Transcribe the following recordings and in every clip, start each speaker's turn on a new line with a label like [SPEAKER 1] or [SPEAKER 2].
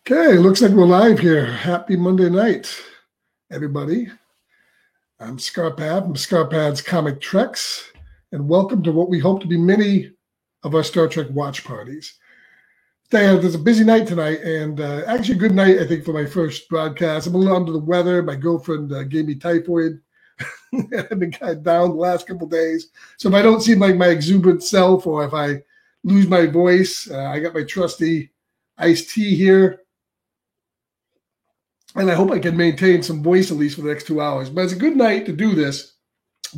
[SPEAKER 1] Okay, looks like we're live here. Happy Monday night, everybody. I'm Scarpad from Scarpad's Comic Treks, and welcome to what we hope to be many of our Star Trek watch parties. There's a busy night tonight, and actually a good night, I think, for my first broadcast. I'm a little under the weather. My girlfriend gave me typhoid. I've been kind of down the last couple of days. So if I don't seem like my exuberant self or if I lose my voice, I got my trusty iced tea here. And I hope I can maintain some voice at least for the next 2 hours. But it's a good night to do this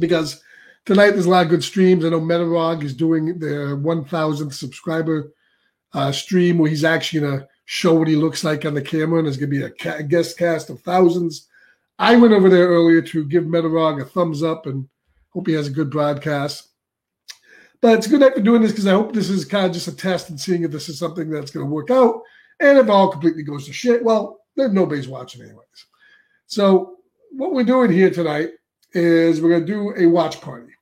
[SPEAKER 1] because tonight there's a lot of good streams. I know Metarog is doing their 1,000th subscriber stream where he's actually going to show what he looks like on the camera. And there's going to be a guest cast of thousands. I went over there earlier to give Metarog a thumbs up and hope he has a good broadcast. But it's a good night for doing this because I hope this is kind of just a test and seeing if this is something that's going to work out. And if it all completely goes to shit, well, nobody's watching anyways. So what we're doing here tonight is we're going to do a watch party.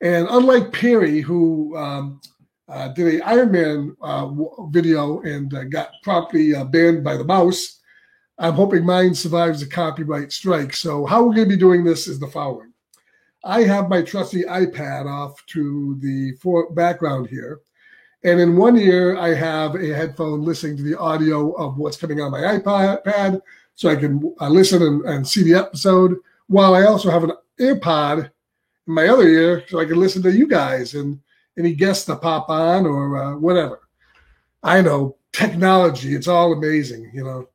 [SPEAKER 1] And unlike Perry, who did an Iron Man video and got promptly banned by the mouse, I'm hoping mine survives a copyright strike. So how we're going to be doing this is the following. I have my trusty iPad off to the background here. And in one ear, I have a headphone listening to the audio of what's coming on my iPad so I can listen and see the episode, while I also have an AirPod in my other ear so I can listen to you guys and any guests that pop on or whatever. I know, technology, it's all amazing, you know.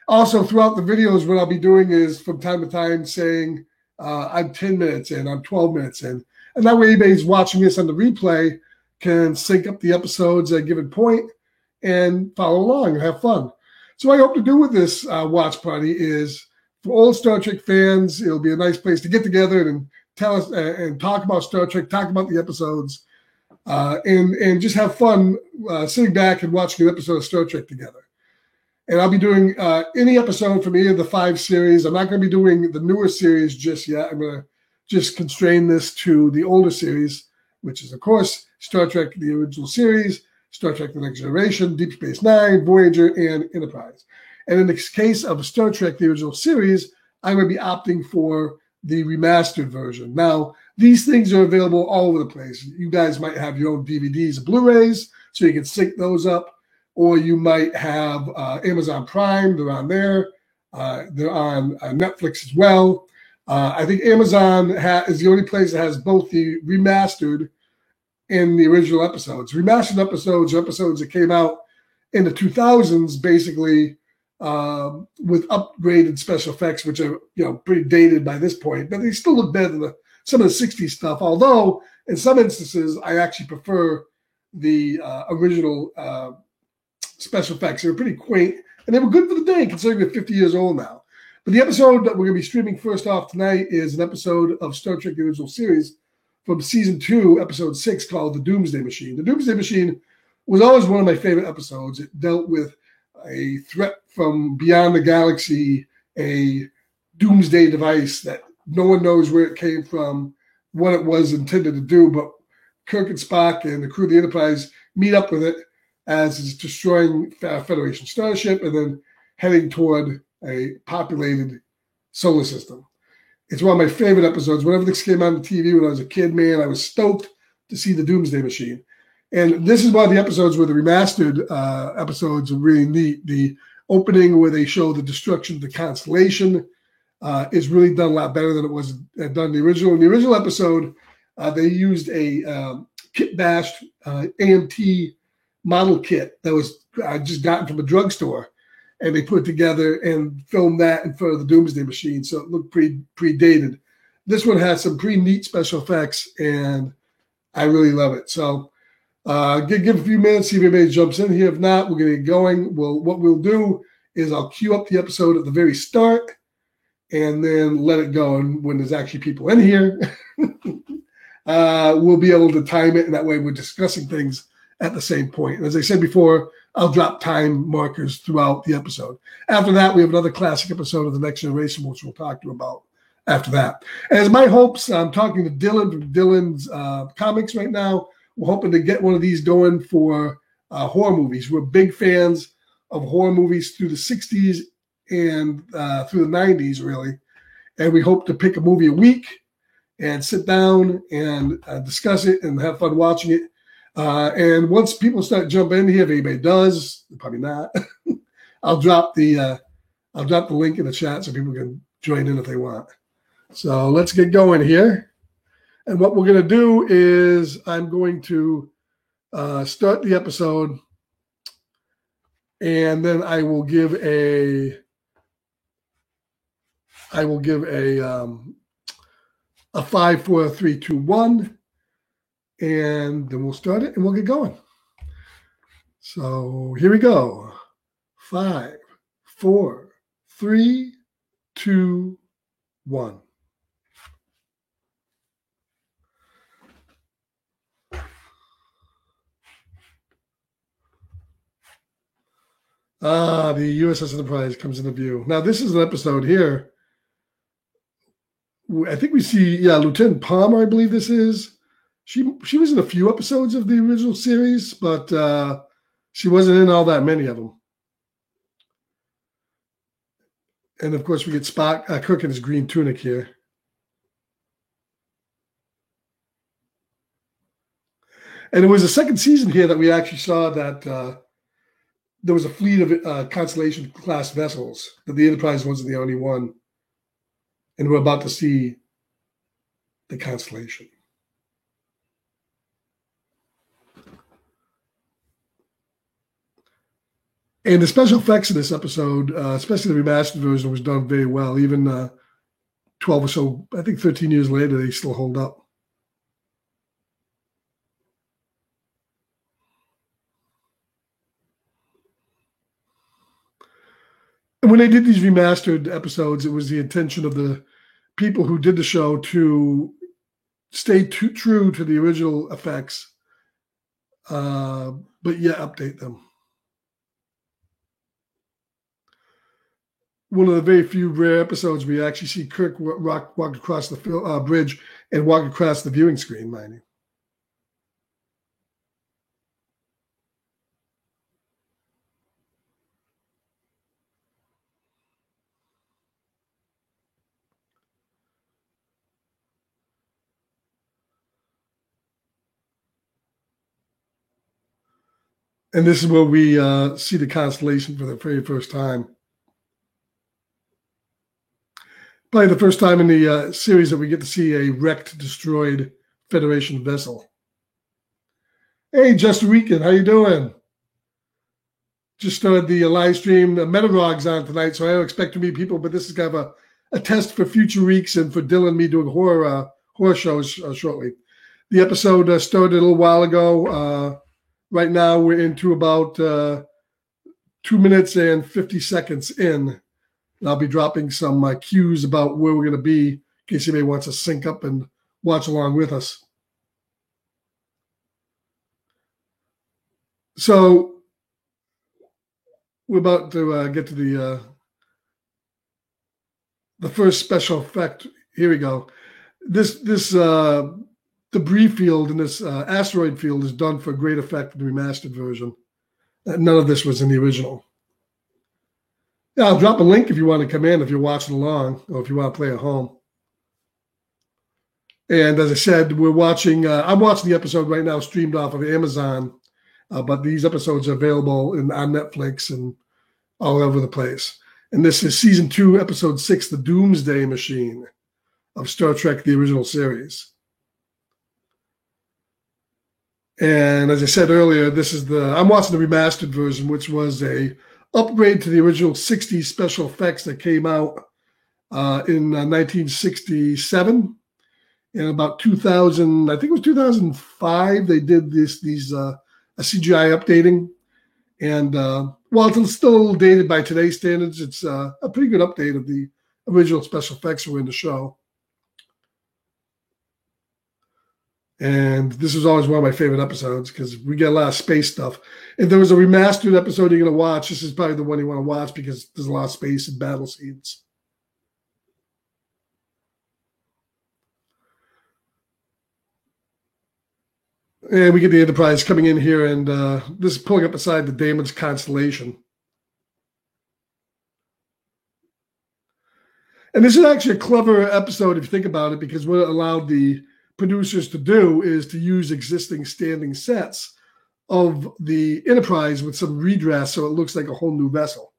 [SPEAKER 1] Also, throughout the videos, what I'll be doing is from time to time saying, I'm 10 minutes in, I'm 12 minutes in. And that way anybody's watching this on the replay can sync up the episodes at a given point and follow along and have fun. So what I hope to do with this watch party is for old Star Trek fans, it'll be a nice place to get together and tell us and talk about Star Trek, talk about the episodes, and just have fun sitting back and watching an episode of Star Trek together. And I'll be doing any episode from any of the 5 series. I'm not going to be doing the newer series just yet. I'm going to just constrain this to the older series, which is, of course, Star Trek, the original series, Star Trek, The Next Generation, Deep Space Nine, Voyager, and Enterprise. And in the case of Star Trek, the original series, I'm going to be opting for the remastered version. Now, these things are available all over the place. You guys might have your own DVDs and Blu-rays, so you can sync those up. Or you might have Amazon Prime. They're on there. They're on Netflix as well. I think Amazon is the only place that has both the remastered and the original episodes. Remastered episodes are episodes that came out in the 2000s, basically with upgraded special effects, which are pretty dated by this point, but they still look better than some of the 60s stuff. Although in some instances, I actually prefer the original special effects. They were pretty quaint, and they were good for the day, considering they're 50 years old now. But the episode that we're going to be streaming first off tonight is an episode of Star Trek: The Original Series from Season 2, Episode 6, called The Doomsday Machine. The Doomsday Machine was always one of my favorite episodes. It dealt with a threat from beyond the galaxy, a doomsday device that no one knows where it came from, what it was intended to do, but Kirk and Spock and the crew of the Enterprise meet up with it as it's destroying Federation starship and then heading toward a populated solar system. It's one of my favorite episodes. Whenever this came on the TV when I was a kid, man, I was stoked to see the Doomsday Machine. And this is one of the episodes where the remastered episodes are really neat. The opening where they show the destruction of the Constellation is really done a lot better than it was done in the original. In the original episode, they used a kit-bashed AMT model kit that was just gotten from a drugstore, and they put it together and filmed that in front of the Doomsday Machine, so it looked pretty dated. This one has some pretty neat special effects, and I really love it. So give a few minutes, see if anybody jumps in here. If not, we're going to get going. What we'll do is I'll queue up the episode at the very start and then let it go. And when there's actually people in here, we'll be able to time it, and that way we're discussing things at the same point. And as I said before, I'll drop time markers throughout the episode. After that, we have another classic episode of The Next Generation, which we'll talk to you about after that. And it's my hopes, I'm talking to Dylan from Dylan's Comics right now. We're hoping to get one of these going for horror movies. We're big fans of horror movies through the 60s and through the 90s, really. And we hope to pick a movie a week and sit down and discuss it and have fun watching it. And once people start jumping in here, if anybody does, probably not, I'll drop the link in the chat so people can join in if they want. So let's get going here. And what we're going to do is I'm going to start the episode, and then I will give a 5, 4, 3, 2, 1, and then we'll start it and we'll get going. So here we go. 5, 4, 3, 2, 1. The USS Enterprise comes into view. Now, this is an episode here. I think we see, Lieutenant Palmer, I believe this is. She was in a few episodes of the original series, but she wasn't in all that many of them. And, of course, we get Spock cooking his green tunic here. And it was the second season here that we actually saw that there was a fleet of Constellation-class vessels, that the Enterprise wasn't the only one. And we're about to see the Constellation. And the special effects in this episode, especially the remastered version, was done very well. Even 12 or so, I think 13 years later, they still hold up. And when they did these remastered episodes, it was the intention of the people who did the show to stay true to the original effects, but yet update them. One of the very few rare episodes we actually see Kirk walk across the bridge and walk across the viewing screen, mind you. And this is where we see the Constellation for the very first time. Probably the first time in the series that we get to see a wrecked, destroyed Federation vessel. Hey, Justin Weekend, how you doing? Just started the live stream. Metarog's on tonight, so I don't expect to meet people, but this is kind of a test for future weeks and for Dylan and me doing horror shows shortly. The episode started a little while ago. Right now, we're into about 2 minutes and 50 seconds in. And I'll be dropping some cues about where we're going to be in case anybody wants to sync up and watch along with us. So we're about to get to the first special effect. Here we go. This debris field in this asteroid field is done for great effect in the remastered version. None of this was in the original. Yeah, I'll drop a link if you want to come in, if you're watching along, or if you want to play at home. And as I said, I'm watching the episode right now streamed off of Amazon, but these episodes are available on Netflix and all over the place. And this is season 2, episode 6, The Doomsday Machine of Star Trek, the original series. And as I said earlier, I'm watching the remastered version, which was a upgrade to the original 60s special effects that came out in 1967. In about 2000, I think it was 2005, they did a CGI updating. And while it's still a little dated by today's standards, it's a pretty good update of the original special effects that were in the show. And this is always one of my favorite episodes because we get a lot of space stuff. If there was a remastered episode you're going to watch, this is probably the one you want to watch because there's a lot of space and battle scenes. And we get the Enterprise coming in here, and this is pulling up beside the Damon's Constellation. And this is actually a clever episode if you think about it, because what it allowed the producers to do is to use existing standing sets of the Enterprise with some redress so it looks like a whole new vessel.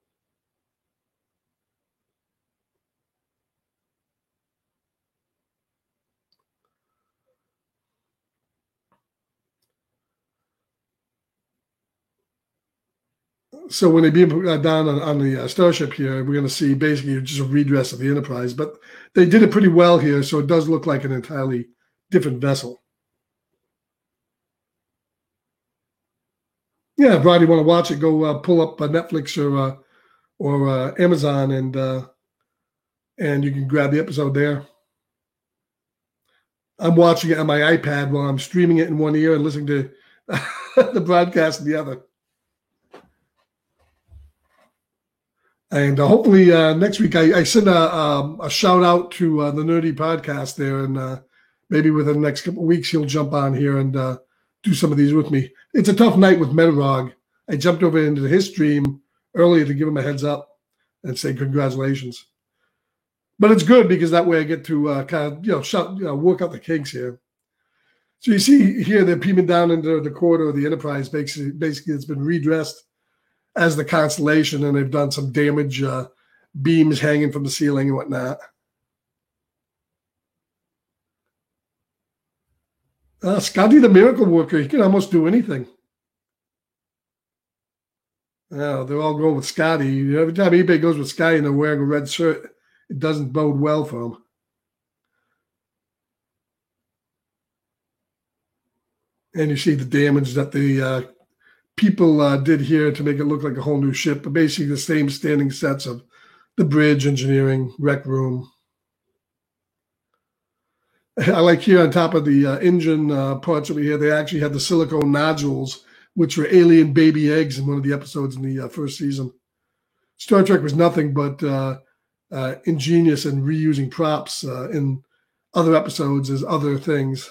[SPEAKER 1] So when they beam down on the starship here, we're going to see basically just a redress of the Enterprise. But they did it pretty well here, so it does look like an entirely different vessel. Yeah, if you want to watch it, go pull up Netflix or Amazon, and you can grab the episode there. I'm watching it on my iPad while I'm streaming it in one ear and listening to the broadcast in the other. And hopefully next week I send a shout out to the Nerdy Podcast there, and maybe within the next couple of weeks he'll jump on here and do some of these with me. It's a tough night with Metarog. I jumped over into his stream earlier to give him a heads up and say congratulations. But it's good because that way I get to kind of work out the kinks here. So you see here they're beaming down into the corridor of the Enterprise. Basically, it's been redressed as the Constellation, and they've done some damage, beams hanging from the ceiling and whatnot. Scotty the Miracle Worker, he can almost do anything. They're all going with Scotty. Every time anybody goes with Scotty and they're wearing a red shirt, it doesn't bode well for them. And you see the damage that the people did here to make it look like a whole new ship, but basically the same standing sets of the bridge, engineering, rec room. I like here on top of the engine parts over here, they actually had the silicone nodules, which were alien baby eggs in one of the episodes in the first season. Star Trek was nothing but ingenious and reusing props in other episodes as other things.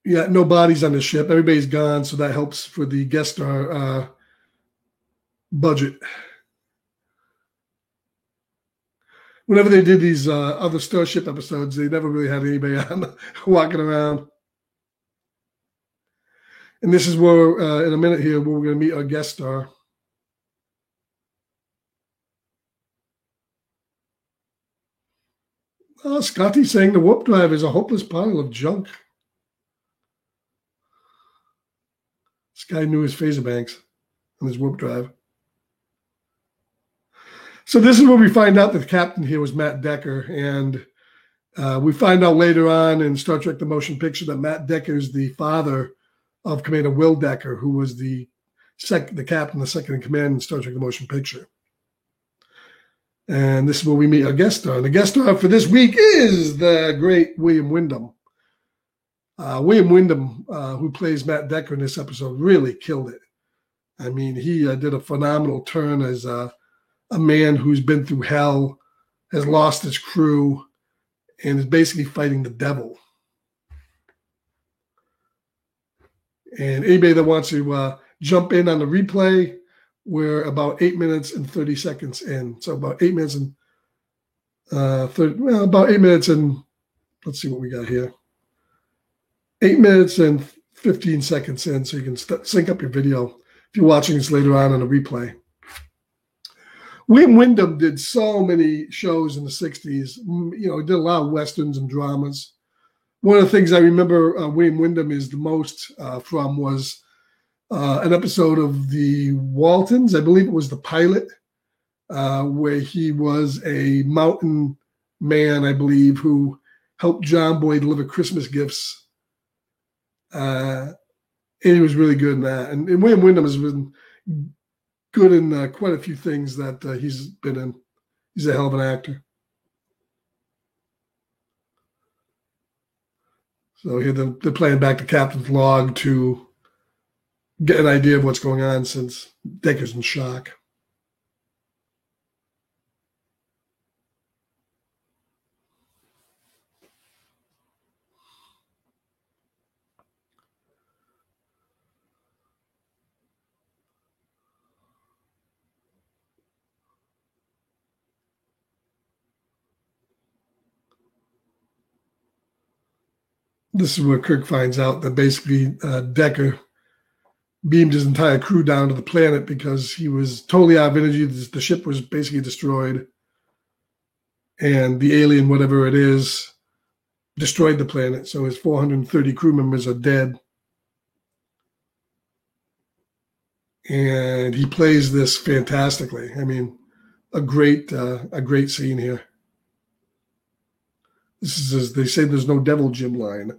[SPEAKER 1] Yeah, no bodies on the ship. Everybody's gone, so that helps for the guest star budget. Whenever they did these other Starship episodes, they never really had anybody on walking around. And this is where, in a minute here, where we're going to meet our guest star. Scotty's saying the warp drive is a hopeless pile of junk. This guy knew his phaser banks on his warp drive. So this is where we find out that the captain here was Matt Decker, and we find out later on in Star Trek: The Motion Picture that Matt Decker is the father of Commander Will Decker, who was the captain, the second in command in Star Trek: The Motion Picture. And this is where we meet our guest star. And the guest star for this week is the great William Wyndham. William Wyndham, who plays Matt Decker in this episode, really killed it. I mean, he did a phenomenal turn as a man who's been through hell, has lost his crew, and is basically fighting the devil. And anybody that wants to jump in on the replay, we're about 8 minutes and 30 seconds in. So about 8 minutes and about 8 minutes and let's see what we got here. 8 minutes and 15 seconds in, so you can sync up your video if you're watching this later on a replay. William Wyndham did so many shows in the 60s. He did a lot of Westerns and dramas. One of the things I remember William Wyndham is the most from was an episode of the Waltons. I believe it was the pilot, where he was a mountain man, I believe, who helped John Boy deliver Christmas gifts. And he was really good in that. And William Wyndham has been good in quite a few things that he's been in. He's a hell of an actor. So here they're playing back the captain's log to get an idea of what's going on since Decker's in shock. This is where Kirk finds out that basically Decker beamed his entire crew down to the planet because he was totally out of energy. The ship was basically destroyed. And the alien, whatever it is, destroyed the planet. So his 430 crew members are dead. And he plays this fantastically. I mean, a great scene here. This is, as they say, there's no devil, Jim line.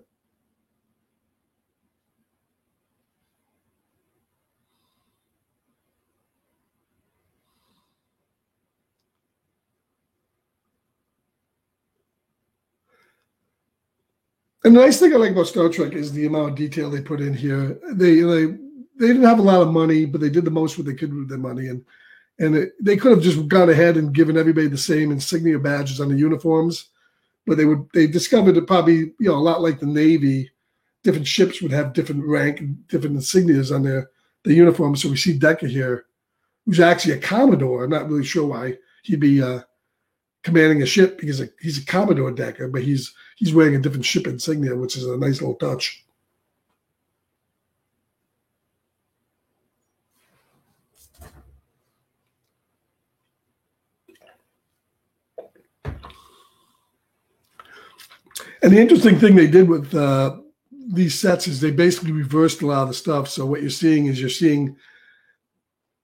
[SPEAKER 1] And the nice thing I like about Star Trek is the amount of detail they put in here. They didn't have a lot of money, but they did the most what they could with their money, and they could have just gone ahead and given everybody the same insignia badges on the uniforms, but they discovered that probably a lot like the Navy, different ships would have different rank and different insignias on their uniforms. So we see Decker here, who's actually a Commodore. I'm not really sure why he'd be commanding a ship because he's a Commodore Decker, but he's wearing a different ship insignia, which is a nice little touch. And the interesting thing they did with these sets is they basically reversed a lot of the stuff. So what you're seeing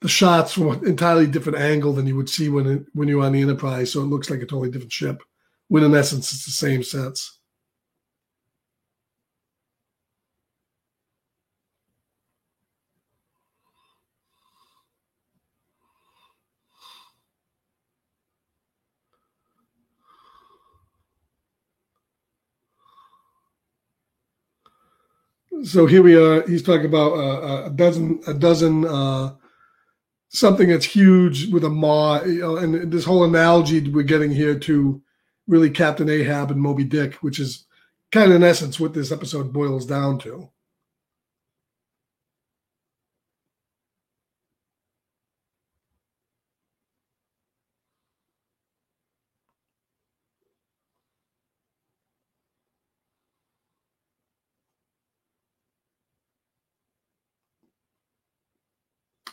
[SPEAKER 1] the shots from an entirely different angle than you would see when you're on the Enterprise. So it looks like a totally different ship, when in essence it's the same sets. So here we are. He's talking about a dozen, something that's huge with a maw, and this whole analogy we're getting here to really Captain Ahab and Moby Dick, which is kind of in essence what this episode boils down to.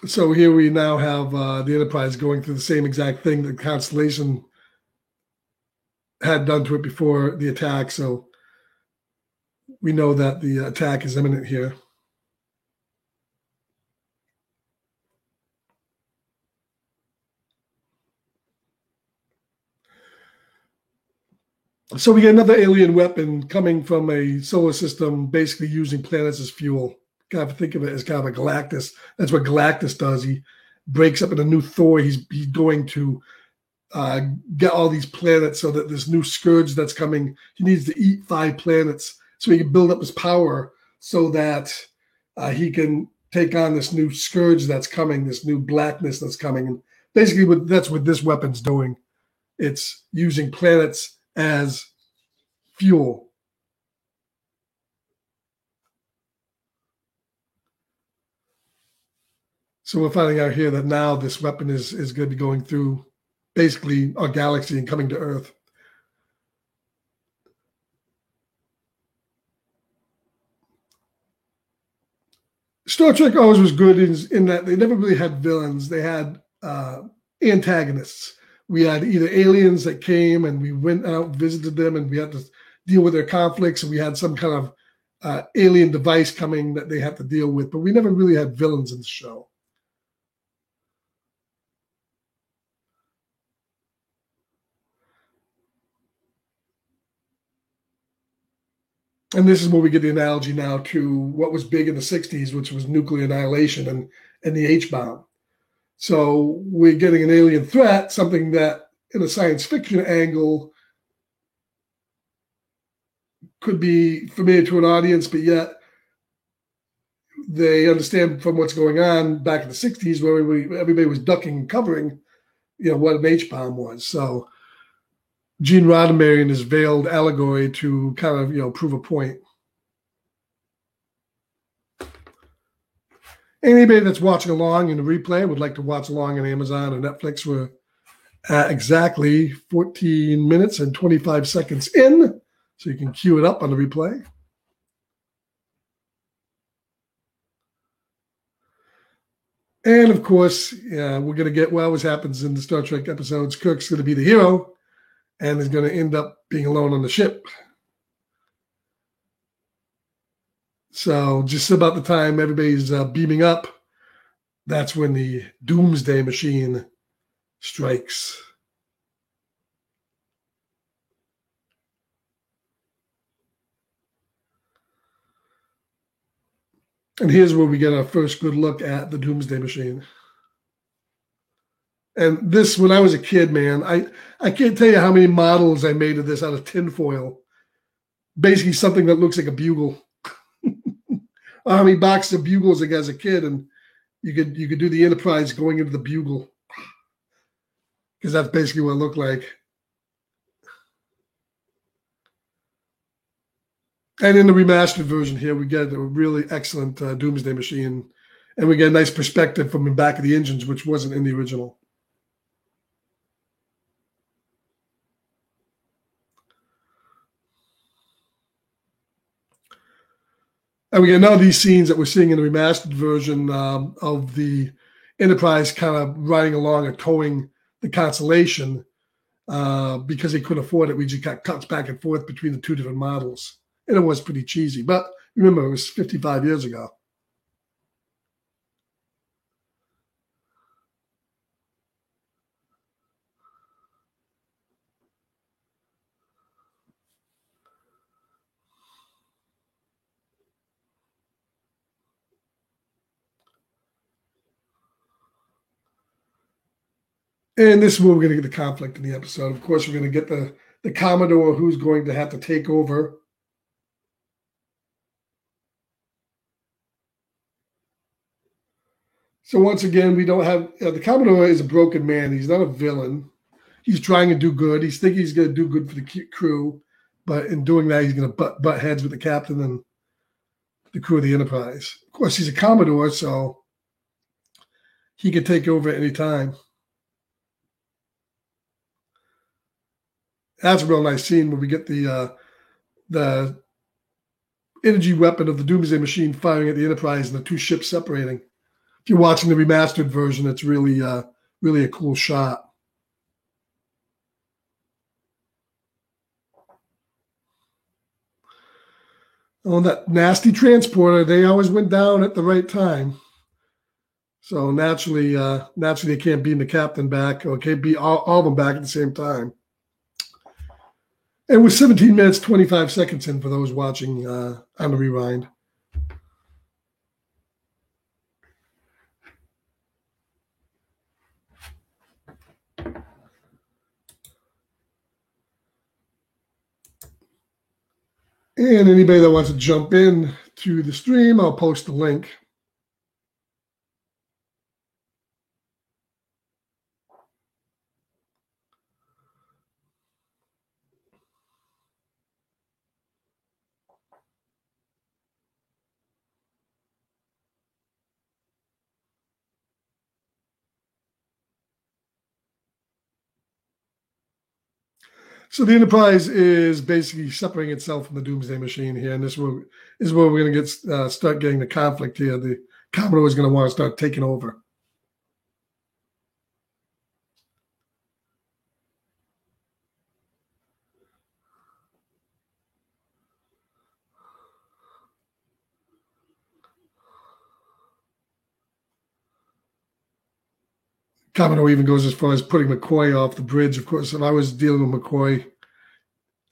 [SPEAKER 1] So here we now have the Enterprise going through the same exact thing that Constellation had done to it before the attack. So we know that the attack is imminent here. So we get another alien weapon coming from a solar system, basically using planets as fuel. Kind of think of it as kind of a Galactus. That's what Galactus does. He breaks up in a new Thor. He's going to get all these planets so that this new scourge that's coming, he needs to eat 5 planets so he can build up his power so that he can take on this new scourge that's coming, this new blackness that's coming. And basically that's what this weapon's doing. It's using planets as fuel. So we're finding out here that now this weapon is going to be going through basically our galaxy and coming to Earth. Star Trek always was good in that they never really had villains. They had antagonists. We had either aliens that came and we went out, visited them, and we had to deal with their conflicts, and we had some kind of alien device coming that they had to deal with. But we never really had villains in the show. And this is where we get the analogy now to what was big in the 60s, which was nuclear annihilation and the H-bomb. So we're getting an alien threat, something that in a science fiction angle could be familiar to an audience, but yet they understand from what's going on back in the 60s where everybody was ducking and covering, what an H-bomb was. So Gene Roddenberry and his veiled allegory to kind of, prove a point. Anybody that's watching along in the replay would like to watch along on Amazon or Netflix, we're at exactly 14 minutes and 25 seconds in, so you can cue it up on the replay. And of course, we're going to get what always happens in the Star Trek episodes. Kirk's going to be the hero and is going to end up being alone on the ship. So just about the time everybody's beaming up, that's when the Doomsday Machine strikes. And here's where we get our first good look at the Doomsday Machine. And this, when I was a kid, man, I can't tell you how many models I made of this out of tinfoil. Basically something that looks like a bugle. How many boxes of bugles I got as a kid, and you could do the Enterprise going into the bugle. Because that's basically what it looked like. And in the remastered version here, we get a really excellent Doomsday Machine. And we get a nice perspective from the back of the engines, which wasn't in the original. And we get none of these scenes that we're seeing in the remastered version of the Enterprise kind of riding along or towing the Constellation because they couldn't afford it. We just got cuts back and forth between the two different models. And it was pretty cheesy. But remember, it was 55 years ago. And this is where we're going to get the conflict in the episode. Of course, we're going to get the Commodore who's going to have to take over. So once again, we don't have the Commodore is a broken man. He's not a villain. He's trying to do good. He's thinking he's going to do good for the crew, but in doing that, he's going to butt heads with the captain and the crew of the Enterprise. Of course, he's a Commodore, so he can take over at any time. That's a real nice scene where we get the energy weapon of the Doomsday Machine firing at the Enterprise and the two ships separating. If you're watching the remastered version, it's really a cool shot. On that nasty transporter, they always went down at the right time. So naturally they can't beam the captain back or can't beat all of them back at the same time. And we're 17 minutes, 25 seconds in for those watching on the rewind. And anybody that wants to jump in to the stream, I'll post the link. So the Enterprise is basically separating itself from the Doomsday Machine here, and this is where we're going to start getting the conflict here. The Commodore is going to want to start taking over. Commodore even goes as far as putting McCoy off the bridge. Of course, if I was dealing with McCoy,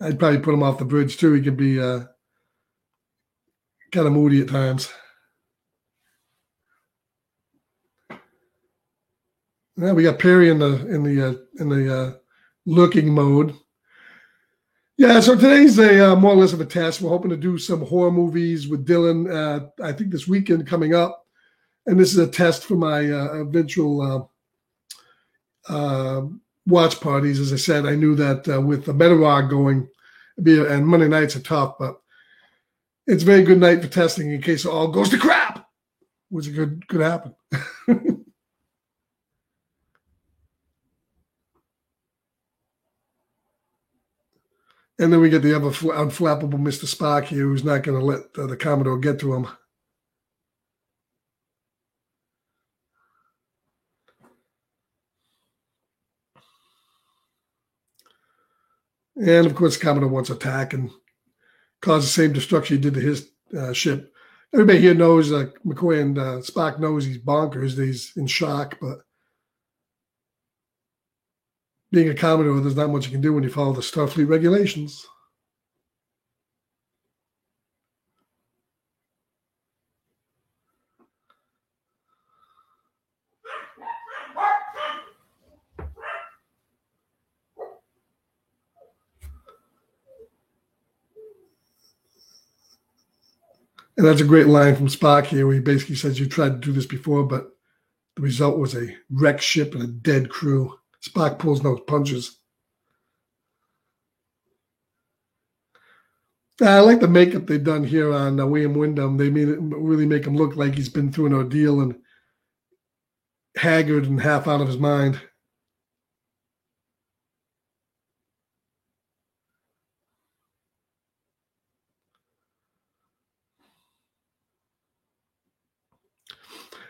[SPEAKER 1] I'd probably put him off the bridge too. He could be kind of moody at times. Yeah, we got Perry in the looking mode. Yeah, so today's a more or less of a test. We're hoping to do some horror movies with Dylan. I think this weekend coming up, and this is a test for my eventual watch parties. As I said, I knew that with the Metarog going, and Monday nights are tough, but it's a very good night for testing in case it all goes to crap, which could happen. And then we get the other unflappable Mr. Spock here, who's not going to let the Commodore get to him. And of course, Commodore wants to attack and cause the same destruction he did to his ship. Everybody here knows, McCoy and Spock knows he's bonkers, that he's in shock, but being a Commodore, there's not much you can do when you follow the Starfleet regulations. And that's a great line from Spock here, where he basically says, you tried to do this before, but the result was a wrecked ship and a dead crew. Spock pulls no punches. I like the makeup they've done here on William Wyndham. They made it really make him look like he's been through an ordeal and haggard and half out of his mind.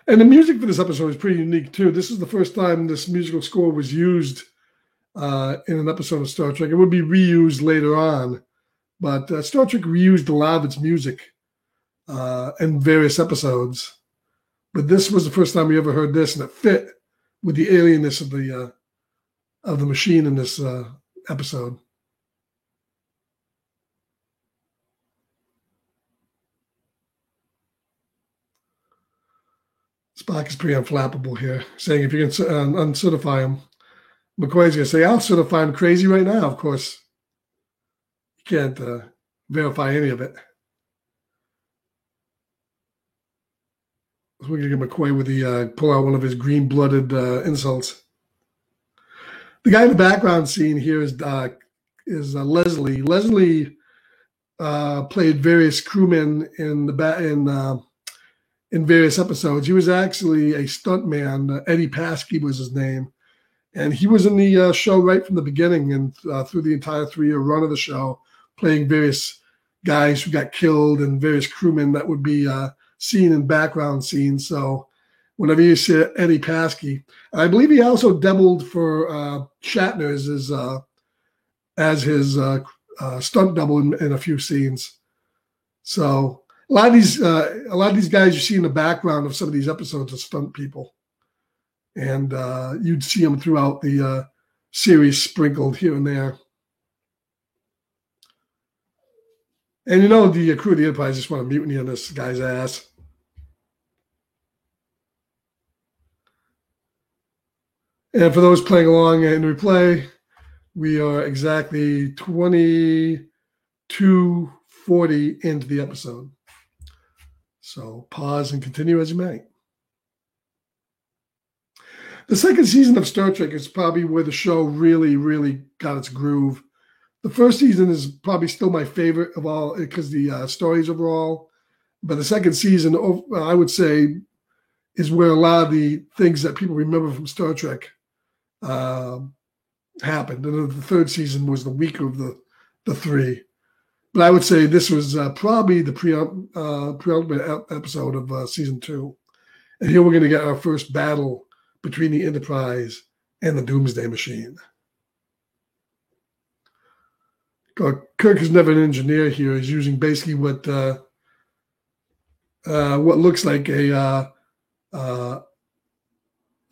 [SPEAKER 1] And the music for this episode is pretty unique, too. This is the first time this musical score was used in an episode of Star Trek. It would be reused later on, but Star Trek reused a lot of its music in various episodes. But this was the first time we ever heard this, and it fit with the alienness of the machine in this episode. Spock is pretty unflappable here, saying if you can uncertify him, McCoy's going to say, I'll certify him crazy right now. Of course, you can't verify any of it. So we're going to get McCoy with the pull out one of his green-blooded insults. The guy in the background scene here is Leslie. Leslie played various crewmen in various episodes. He was actually a stuntman. Eddie Paskey was his name. And he was in the show right from the beginning and through the entire 3-year run of the show, playing various guys who got killed and various crewmen that would be seen in background scenes. So whenever you see Eddie Paskey, I believe he also doubled for Shatner as his stunt double in a few scenes. So a lot of these guys you see in the background of some of these episodes are stunt people, and you'd see them throughout the series, sprinkled here and there. And you know the crew of the Enterprise just want to mutiny on this guy's ass. And for those playing along in replay, we are exactly 22:40 into the episode. So pause and continue as you may. The second season of Star Trek is probably where the show really, really got its groove. The first season is probably still my favorite of all because the stories overall. But the second season, I would say, is where a lot of the things that people remember from Star Trek happened. And the third season was the weaker of the three. But I would say this was probably the penultimate episode of season 2. And here we're going to get our first battle between the Enterprise and the Doomsday Machine. Kirk is never an engineer here. He's using basically what looks like a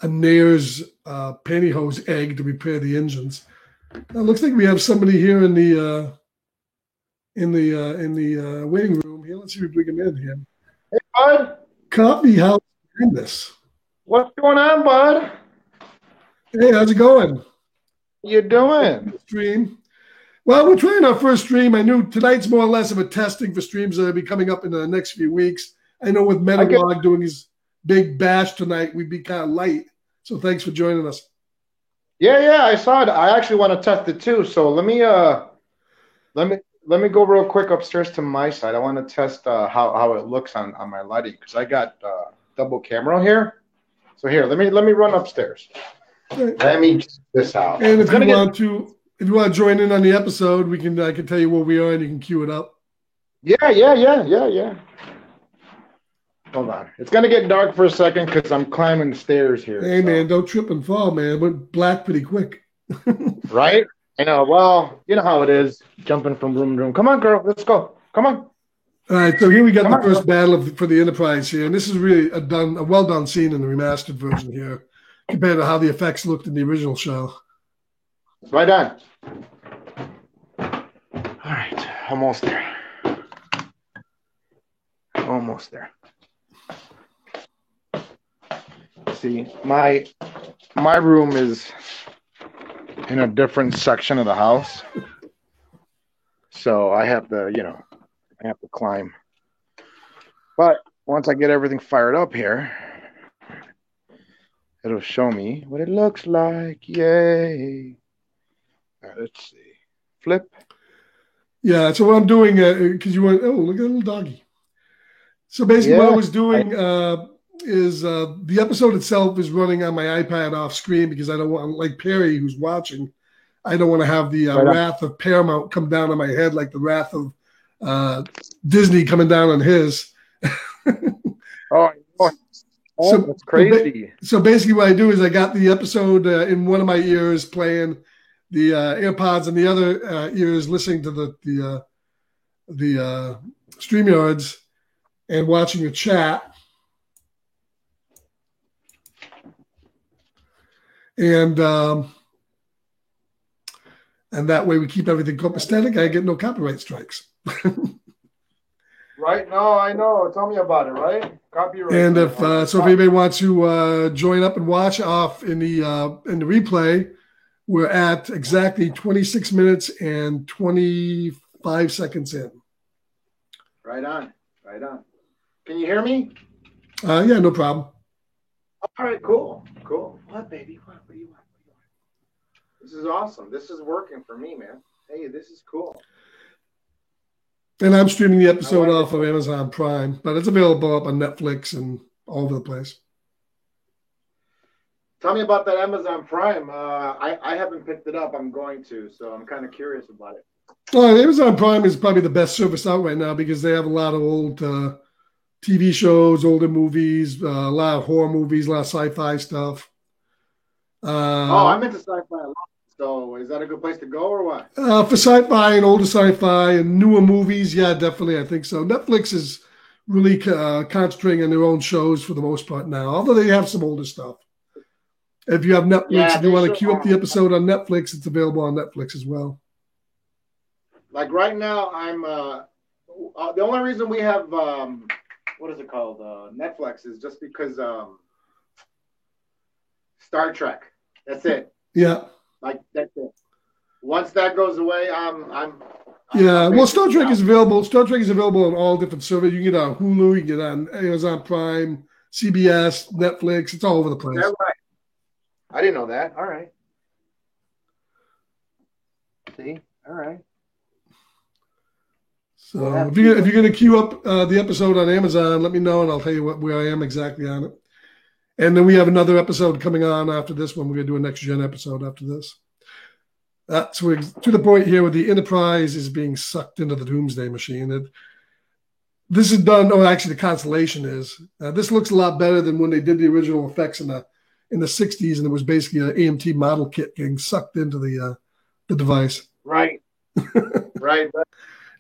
[SPEAKER 1] Nair's pantyhose egg to repair the engines. It looks like we have somebody here in the waiting room here. Let's see if we can get him in here.
[SPEAKER 2] Hey, bud.
[SPEAKER 1] Coffee House Madness.
[SPEAKER 2] What's going on, bud?
[SPEAKER 1] Hey, how's it going?
[SPEAKER 2] How you doing?
[SPEAKER 1] Stream. Well, we're trying our first stream. I knew tonight's more or less of a testing for streams that will be coming up in the next few weeks. I know with Metalog doing his big bash tonight, we'd be kind of light. So thanks for joining us.
[SPEAKER 2] Yeah, I saw it. I actually want to test it too. So let me go real quick upstairs to my side. I want to test how it looks on my lighting because I got double camera here. So here, let me run upstairs.
[SPEAKER 1] Right.
[SPEAKER 2] Let me check this out.
[SPEAKER 1] And if you want to join in on the episode, I can tell you where we are and you can queue it up.
[SPEAKER 2] Yeah. Hold on. It's gonna get dark for a second because I'm climbing the stairs here.
[SPEAKER 1] Hey man, don't trip and fall, man. It went black pretty quick.
[SPEAKER 2] Right? I know. Well, you know how it is, jumping from room to room. Come on, girl. Let's go. Come on.
[SPEAKER 1] All right, so here we got
[SPEAKER 2] Come
[SPEAKER 1] the
[SPEAKER 2] on,
[SPEAKER 1] first
[SPEAKER 2] girl.
[SPEAKER 1] battle for the Enterprise here, and this is really a well done scene in the remastered version here, compared to how the effects looked in the original show.
[SPEAKER 2] Right on. All right, almost there. Almost there. See, my room is in a different section of the house, so I have to, I have to climb. But once I get everything fired up here, it'll show me what it looks like. Yay! Let's see. Flip.
[SPEAKER 1] Yeah, so what I'm doing, because you went, oh, look at the little doggy. So basically, what I was doing is the episode itself is running on my iPad off screen because I don't want, like Perry, who's watching, I don't want to have the wrath of Paramount come down on my head like the wrath of Disney coming down on his.
[SPEAKER 2] So that's crazy.
[SPEAKER 1] So basically, what I do is I got the episode in one of my ears playing, the AirPods in the other ears listening to the StreamYards and watching the chat. And that way we keep everything copacetic. I get no copyright strikes.
[SPEAKER 2] Right? No, I know. Tell me about it, right? Copyright.
[SPEAKER 1] And if anybody wants to join up and watch off in the replay, we're at exactly 26 minutes and 25 seconds in.
[SPEAKER 2] Right on. Right on. Can you hear me?
[SPEAKER 1] Yeah, no problem.
[SPEAKER 2] All right, cool. Cool. What, baby? What do you want? This is awesome. This is working for me, man. Hey, this is cool.
[SPEAKER 1] And I'm streaming the episode off of Amazon Prime, but it's available up on Netflix and all over the place.
[SPEAKER 2] Tell me about that Amazon Prime. I haven't picked it up. I'm going to, so I'm kind of curious about it.
[SPEAKER 1] Well, Amazon Prime is probably the best service out right now because they have a lot of old TV shows, older movies, a lot of horror movies, a lot of sci-fi stuff.
[SPEAKER 2] I'm into sci-fi a lot. So is that a good place to go or what?
[SPEAKER 1] For sci-fi and older sci-fi and newer movies, yeah, definitely, I think so. Netflix is really concentrating on their own shows for the most part now, although they have some older stuff. If you have Netflix, if you want to queue up the episode on Netflix, it's available on Netflix as well.
[SPEAKER 2] Like right now, I'm the only reason we have what is it called Netflix is just because Star Trek. That's it.
[SPEAKER 1] Yeah.
[SPEAKER 2] Like that's it. Once that goes away, I'm
[SPEAKER 1] well, Star Trek is available. Star Trek is available on all different services. You can get it on Hulu, you can get it on Amazon Prime, CBS, Netflix. It's all over the place.
[SPEAKER 2] Is that right? I didn't know that. All right. See, all right.
[SPEAKER 1] So if you're going to queue up the episode on Amazon, let me know and I'll tell you where I am exactly on it. And then we have another episode coming on after this one. We're going to do a next gen episode after this. So we're to the point here where the Enterprise is being sucked into the Doomsday Machine. This is done. Oh, actually, the Constellation is. This looks a lot better than when they did the original effects in the '60s, and it was basically an AMT model kit getting sucked into the device.
[SPEAKER 2] Right. Right.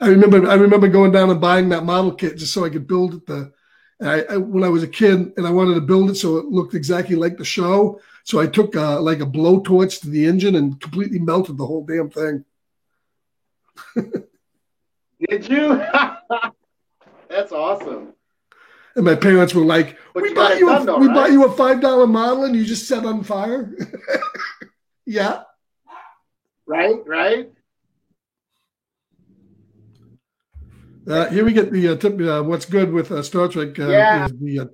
[SPEAKER 1] I remember going down and buying that model kit just so I could build it. When I was a kid and I wanted to build it so it looked exactly like the show. So I took like a blowtorch to the engine and completely melted the whole damn thing.
[SPEAKER 2] Did you? That's awesome.
[SPEAKER 1] And my parents were like, we bought you a $5 model and you just set on fire. Yeah.
[SPEAKER 2] Right.
[SPEAKER 1] Here we get the tip. What's good with Star Trek is the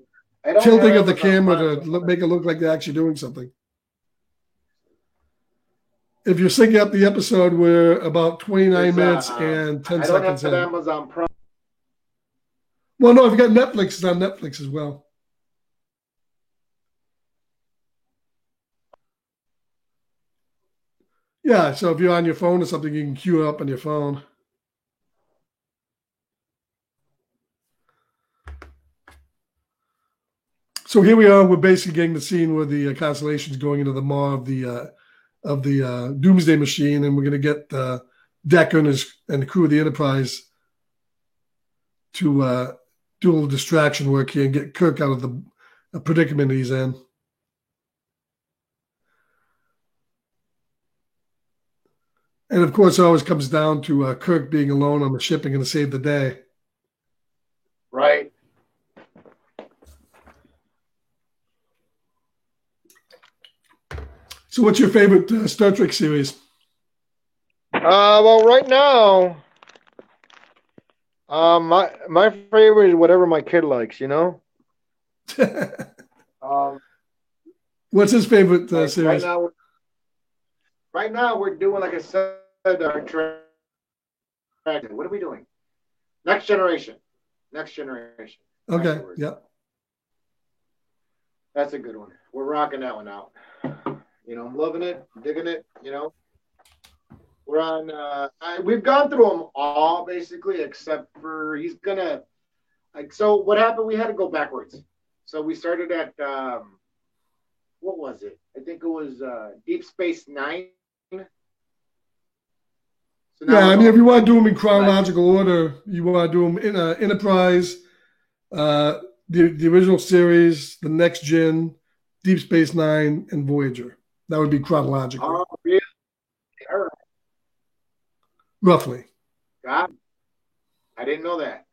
[SPEAKER 1] tilting of the camera to make it look like they're actually doing something. If you're syncing up the episode, we're about 29 minutes and 10 seconds in.
[SPEAKER 2] Amazon Prime.
[SPEAKER 1] Well, no, if you got Netflix, it's on Netflix as well. Yeah, so if you're on your phone or something, you can queue it up on your phone. So here we are. We're basically getting the scene where the Constellation is going into the maw of the of the Doomsday Machine, and we're going to get Decker and the crew of the Enterprise to do a little distraction work here and get Kirk out of the predicament he's in. And of course, it always comes down to Kirk being alone on the ship and going to save the day.
[SPEAKER 2] Right.
[SPEAKER 1] So, what's your favorite Star Trek series?
[SPEAKER 2] Well, right now, my favorite is whatever my kid likes.
[SPEAKER 1] What's his favorite series?
[SPEAKER 2] Right now, we're doing, like I said, our track. What are we doing? Next Generation.
[SPEAKER 1] Okay. Yeah.
[SPEAKER 2] That's a good one. We're rocking that one out. I'm loving it, digging it. We're on. We've gone through them all basically, except for he's gonna. So what happened? We had to go backwards. So we started at what was it? I think it was Deep Space Nine.
[SPEAKER 1] So yeah, I mean, if you want to do them in chronological order, you want to do them in Enterprise, the original series, the Next Gen, Deep Space Nine, and Voyager. That would be chronological.
[SPEAKER 2] Oh, really? All right.
[SPEAKER 1] Roughly.
[SPEAKER 2] God, I didn't know that.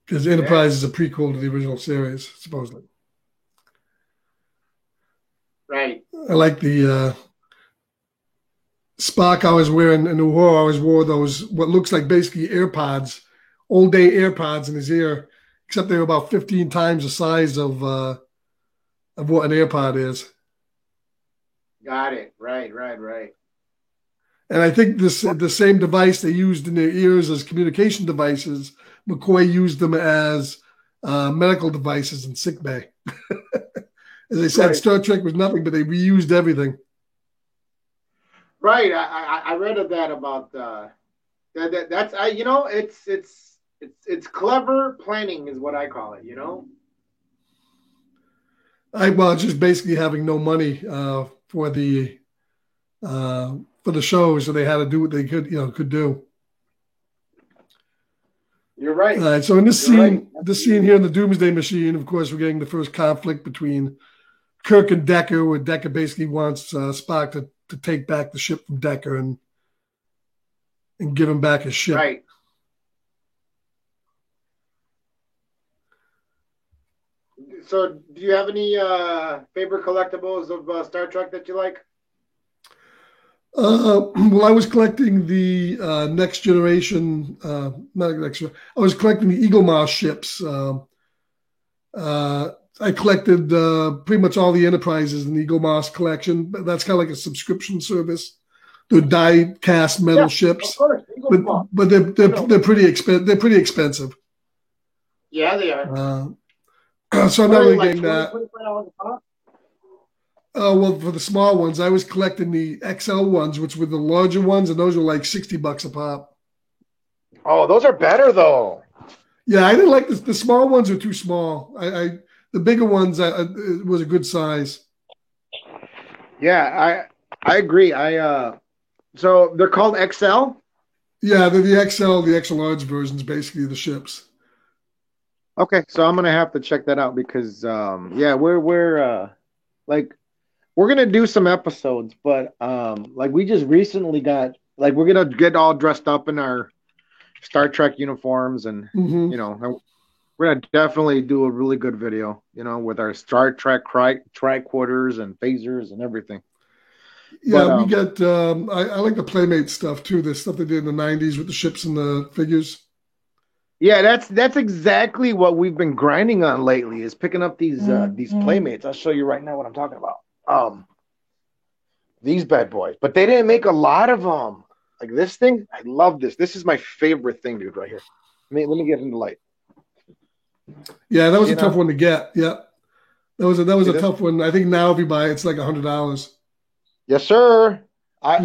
[SPEAKER 1] Because Enterprise is a prequel to the original series, supposedly.
[SPEAKER 2] Right.
[SPEAKER 1] I like the Spock I was wearing, and Uhura always wore those, what looks like basically AirPods, old day AirPods in his ear, except they were about 15 times the size of what an AirPod is.
[SPEAKER 2] Got it. Right.
[SPEAKER 1] And I think the same device they used in their ears as communication devices, McCoy used them as medical devices in sickbay. As I said, right. Star Trek was nothing, but they reused everything.
[SPEAKER 2] Right. I read of that about that's it's clever planning is what I call it.
[SPEAKER 1] Well, just basically having no money for the show, so they had to do what they could do.
[SPEAKER 2] You're right.
[SPEAKER 1] So in this scene here in the Doomsday Machine, of course, we're getting the first conflict between Kirk and Decker, where Decker basically wants Spock to take back the ship from Decker and give him back his ship.
[SPEAKER 2] Right. So, do you have any favorite collectibles of Star Trek that you like?
[SPEAKER 1] Well, I was collecting the Next Generation, not Next Generation. I was collecting the Eaglemoss ships. I collected pretty much all the Enterprises in the Eaglemoss collection. That's kind of like a subscription service. They're die-cast metal ships,
[SPEAKER 2] of course.
[SPEAKER 1] but they're pretty expensive. They're pretty expensive.
[SPEAKER 2] Yeah, they are.
[SPEAKER 1] So I'm not really getting that. Well, for the small ones, I was collecting the XL ones, which were the larger ones, and those were like $60 a pop.
[SPEAKER 2] Oh, those are better though.
[SPEAKER 1] Yeah, I didn't like the small ones are too small. The bigger ones it was a good size.
[SPEAKER 2] Yeah, I agree. So they're called XL?
[SPEAKER 1] Yeah, they're the XL, the extra large versions, basically of the ships.
[SPEAKER 2] Okay, so I'm gonna have to check that out because we're gonna do some episodes, but we just recently got we're gonna get all dressed up in our Star Trek uniforms and we're gonna definitely do a really good video, with our Star Trek tricorders and phasers and everything.
[SPEAKER 1] Yeah, we got. I like the Playmate stuff too. The stuff they did in the '90s with the ships and the figures.
[SPEAKER 2] Yeah, that's exactly what we've been grinding on lately. Is picking up these Playmates. I'll show you right now what I'm talking about. These bad boys, but they didn't make a lot of them. Like this thing, I love this. This is my favorite thing, dude. Right here. Let me get in the light.
[SPEAKER 1] Yeah, that was a tough one to get. Yeah, that was a tough one. I think now if you buy it, it's like $100.
[SPEAKER 2] Yes, sir. I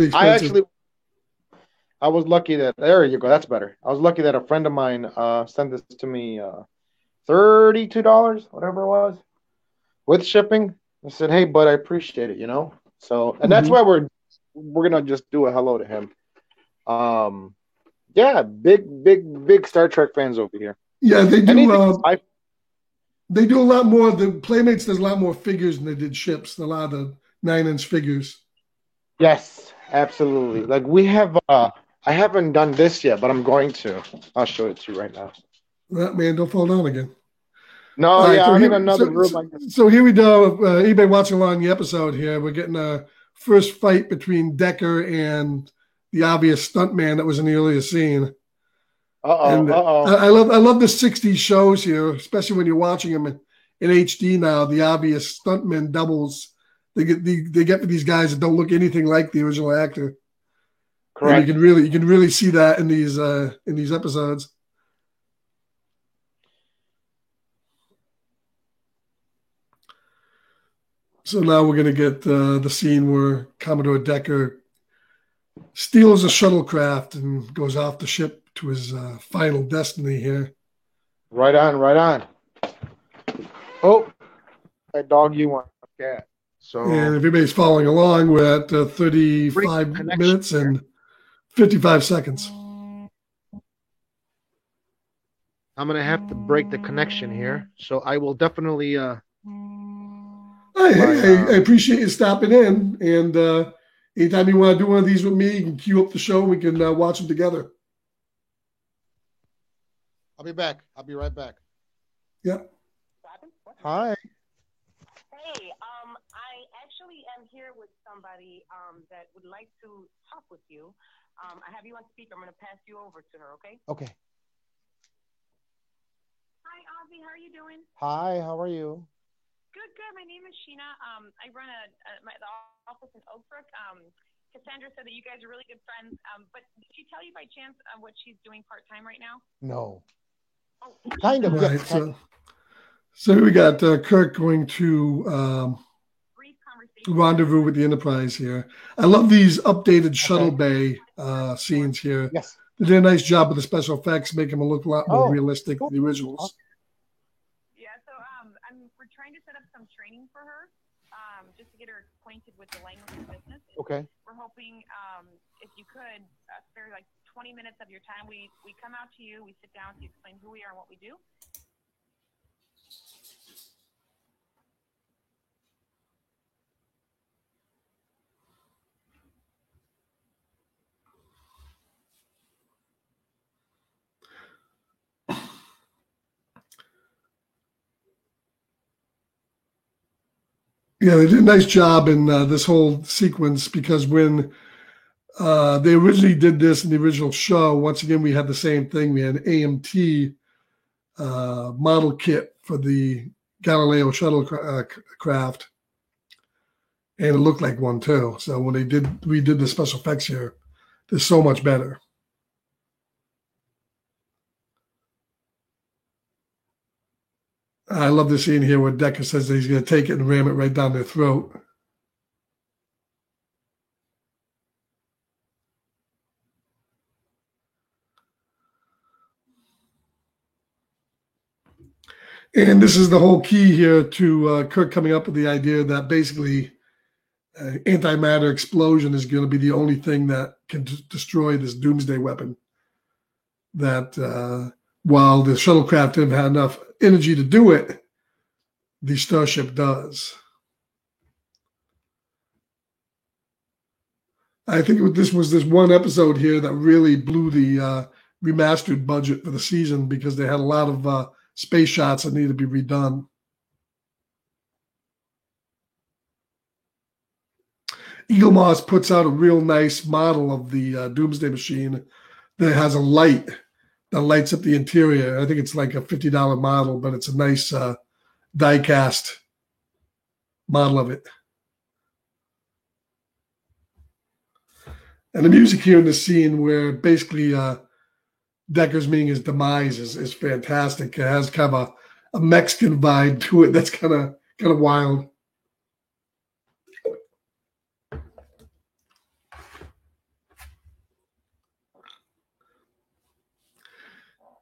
[SPEAKER 2] was lucky that there you go. That's better. I was lucky that a friend of mine sent this to me, $32, whatever it was, with shipping. I said, "Hey, bud, I appreciate it." So, and that's
[SPEAKER 1] Hmm.
[SPEAKER 2] why we're gonna just do a hello to him. Um, yeah, big Star Trek fans over here.
[SPEAKER 1] Yeah, they do.
[SPEAKER 2] Anything sci
[SPEAKER 1] They do a lot more. The Playmates does a lot more figures than they did ships. A lot of the 9-inch figures.
[SPEAKER 2] Yes, absolutely. Like we have I haven't done this yet, but I'm going to. I'll show it to you right now.
[SPEAKER 1] That man, don't fall down again.
[SPEAKER 2] No,
[SPEAKER 1] All right,
[SPEAKER 2] yeah,
[SPEAKER 1] so
[SPEAKER 2] I'm in
[SPEAKER 1] here,
[SPEAKER 2] another
[SPEAKER 1] so,
[SPEAKER 2] room.
[SPEAKER 1] so, so here we go. Anybody watching along the episode here, we're getting a first fight between Decker and the obvious stuntman that was in the earlier scene.
[SPEAKER 2] Uh-oh,
[SPEAKER 1] And
[SPEAKER 2] uh-oh.
[SPEAKER 1] I love the '60s shows here, especially when you're watching them in HD now. The obvious stuntman doubles they get for these guys that don't look anything like the original actor, and you
[SPEAKER 2] Correct.
[SPEAKER 1] can really see that in these episodes. So now we're gonna get the scene where Commodore Decker steals a shuttlecraft and goes off the ship to his final destiny here.
[SPEAKER 2] Right on, right on. Oh, that dog you want a cat.
[SPEAKER 1] And
[SPEAKER 2] So
[SPEAKER 1] if everybody's following along, we're at
[SPEAKER 2] break the
[SPEAKER 1] 35
[SPEAKER 2] connection
[SPEAKER 1] minutes
[SPEAKER 2] here.
[SPEAKER 1] and 55 seconds.
[SPEAKER 2] I'm gonna have to break the connection here. So I will definitely
[SPEAKER 1] Hey,
[SPEAKER 2] my
[SPEAKER 1] I appreciate you stopping in. And anytime you want to do one of these with me, you can queue up the show. We can watch them together.
[SPEAKER 2] I'll be back. I'll be right back.
[SPEAKER 1] Yeah.
[SPEAKER 2] Hi.
[SPEAKER 3] Hey, I actually am here with somebody that would like to talk with you. I have you on speaker. I'm going to pass you over to her, okay?
[SPEAKER 2] Okay.
[SPEAKER 3] Hi, Ozzy. How are you doing?
[SPEAKER 2] Hi, how are you?
[SPEAKER 3] Good, good. My name is Sheena. I run the office in Oak Brook. Cassandra said that you guys are really good friends. But did she tell you by chance what she's doing part time right now?
[SPEAKER 2] No.
[SPEAKER 3] Oh,
[SPEAKER 2] Kind of,
[SPEAKER 1] Right.
[SPEAKER 2] yes.
[SPEAKER 1] So we got Kirk going to
[SPEAKER 3] brief conversation.
[SPEAKER 1] rendezvous with the Enterprise here. I love these updated shuttle
[SPEAKER 2] Okay.
[SPEAKER 1] bay scenes here.
[SPEAKER 2] Yes.
[SPEAKER 1] They did a nice job with the special effects, making them look a lot more
[SPEAKER 2] Oh,
[SPEAKER 1] realistic
[SPEAKER 2] cool.
[SPEAKER 1] than the originals.
[SPEAKER 3] Yeah, so we're trying to set up some training for her, just to get her acquainted with the language of business.
[SPEAKER 2] Okay.
[SPEAKER 3] We're hoping, if you could spare like 20 minutes of your time, we come out to you, we sit down, you explain who we are and what we do.
[SPEAKER 1] Yeah, they did a nice job in this whole sequence because when they originally did this in the original show, once again, we had the same thing. We had an AMT model kit for the Galileo shuttlecraft, and it looked like one too. So when we did the special effects here, they're so much better. I love the scene here where Decker says that he's going to take it and ram it right down their throat. And this is the whole key here to Kirk coming up with the idea that basically antimatter explosion is going to be the only thing that can destroy this doomsday weapon. That while the shuttlecraft didn't have enough energy to do it, the Starship does. I think this was this one episode here that really blew the remastered budget for the season because they had a lot of space shots that needed to be redone. Eaglemoss puts out a real nice model of the Doomsday Machine that has a light that lights up the interior. I think it's like a $50 model, but it's a nice die-cast model of it. And the music here in the scene where basically Decker's meeting his demise is fantastic. It has kind of a Mexican vibe to it that's kind of wild.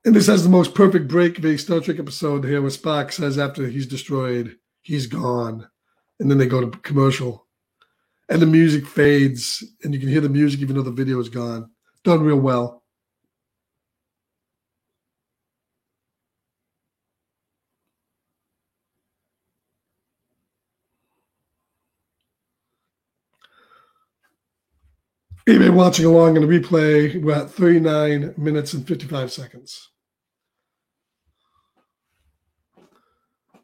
[SPEAKER 1] And this has the most perfect break of a Star Trek episode here where Spock says after he's destroyed, he's gone. and then they go to commercial. And the music fades, and you can hear the music even though the video is gone. Done real well. You've been watching along in the replay. We're at 39 minutes and 55 seconds.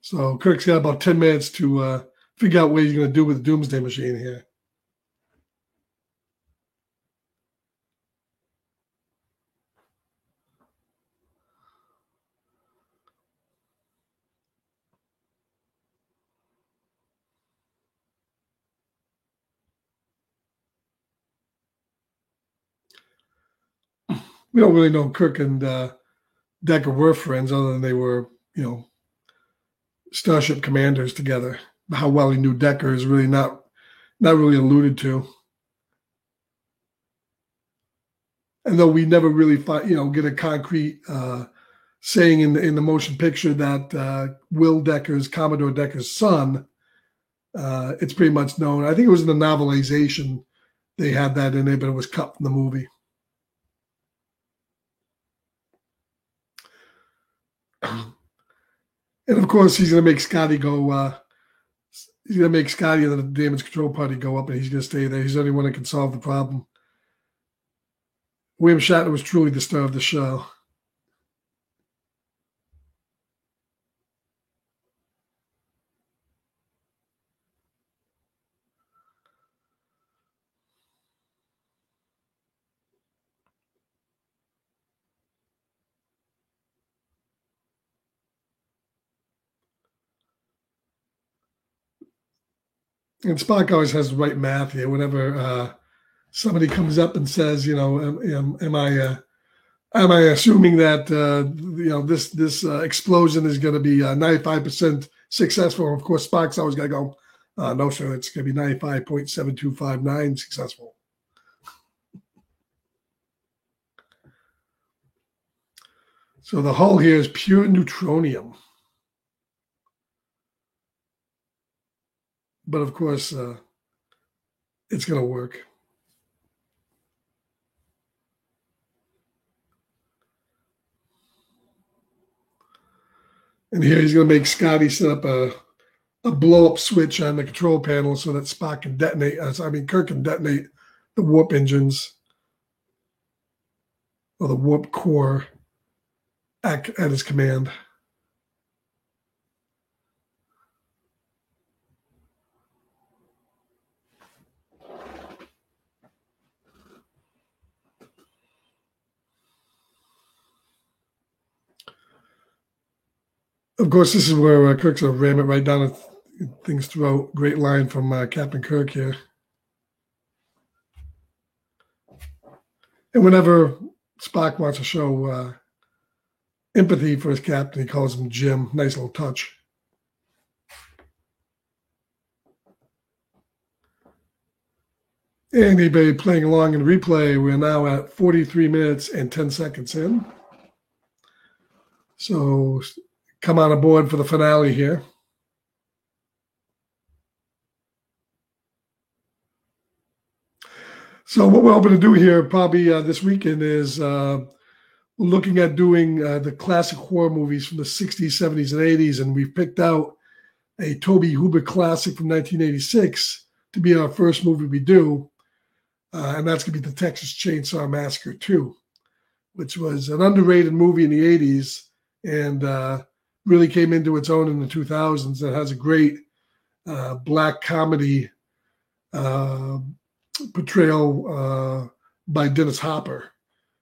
[SPEAKER 1] So Kirk's got about 10 minutes to figure out what he's going to do with the Doomsday Machine here. We don't really know Kirk and Decker were friends, other than they were, Starship commanders together. How well he knew Decker is really not really alluded to. And though we never really get a concrete saying in the motion picture that Will Decker's, Commodore Decker's son, it's pretty much known. I think it was in the novelization they had that in there, but it was cut from the movie. And of course, he's going to make Scotty go. He's going to make Scotty and the damage control party go up, and he's going to stay there. He's the only one that can solve the problem. William Shatner was truly the star of the show. And Spock always has the right math here. Whenever somebody comes up and says, am I assuming that this explosion is going to be 95% successful? Of course, Spock's always got to go, no, sir, it's going to be 95.7259 successful. So the hull here is pure neutronium. But of course, it's going to work. And here he's going to make Scotty set up a blow-up switch on the control panel so that Spock can detonate. Kirk can detonate the warp engines or the warp core at his command. Of course, this is where Kirk's going to ram it right down things throughout. Great line from Captain Kirk here. And whenever Spock wants to show empathy for his captain, he calls him Jim. Nice little touch. And anybody playing along in replay, we're now at 43 minutes and 10 seconds in. So come on aboard for the finale here. So what we're hoping to do here probably this weekend is we're looking at doing the classic horror movies from the 60s, 70s, and 80s. And we've picked out a Tobe Hooper classic from 1986 to be our first movie we do. And that's going to be the Texas Chainsaw Massacre 2, which was an underrated movie in the 80s and really came into its own in the 2000s. It has a great black comedy portrayal by Dennis Hopper,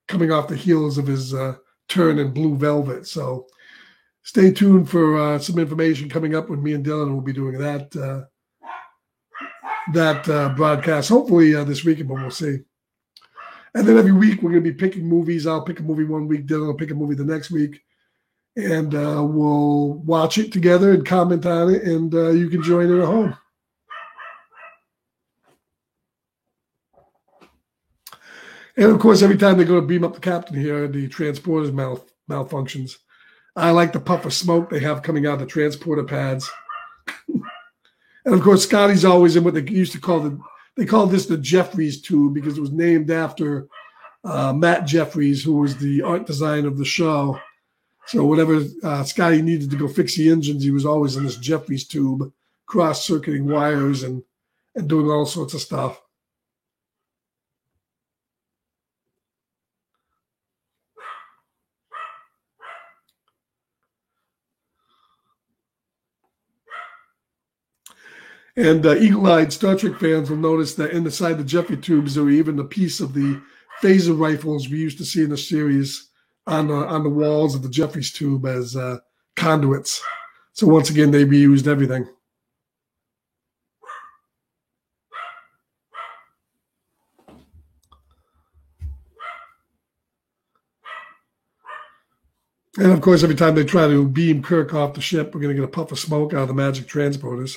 [SPEAKER 1] coming off the heels of his turn in Blue Velvet. So stay tuned for some information coming up when me and Dylan will be doing that broadcast, hopefully this weekend, but we'll see. And then every week we're going to be picking movies. I'll pick a movie one week, Dylan will pick a movie the next week, and we'll watch it together and comment on it, and you can join in at home. And of course, every time they go to beam up the captain here, the transporter's malfunctions. I like the puff of smoke they have coming out of the transporter pads. And of course, Scotty's always in what they used to call they called this the Jeffries tube because it was named after Matt Jeffries, who was the art designer of the show. So whenever Scotty needed to go fix the engines, he was always in this Jeffries tube, cross-circuiting wires and doing all sorts of stuff. And eagle-eyed Star Trek fans will notice that inside the Jeffrey tubes, there were even a piece of the phaser rifles we used to see in the series on the walls of the Jeffries tube as conduits. So once again, they reused everything. And of course, every time they try to beam Kirk off the ship, we're going to get a puff of smoke out of the magic transporters.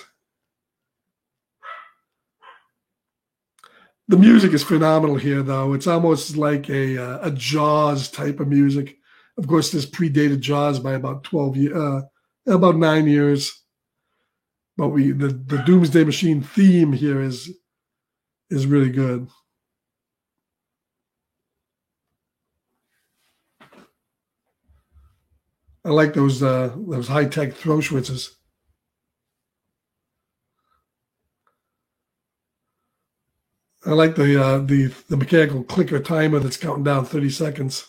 [SPEAKER 1] The music is phenomenal here, though. It's almost like a Jaws type of music. Of course, this predated Jaws by about 9 years. But the Doomsday Machine theme here is really good. I like those high-tech throw switches. I like the mechanical clicker timer that's counting down 30 seconds.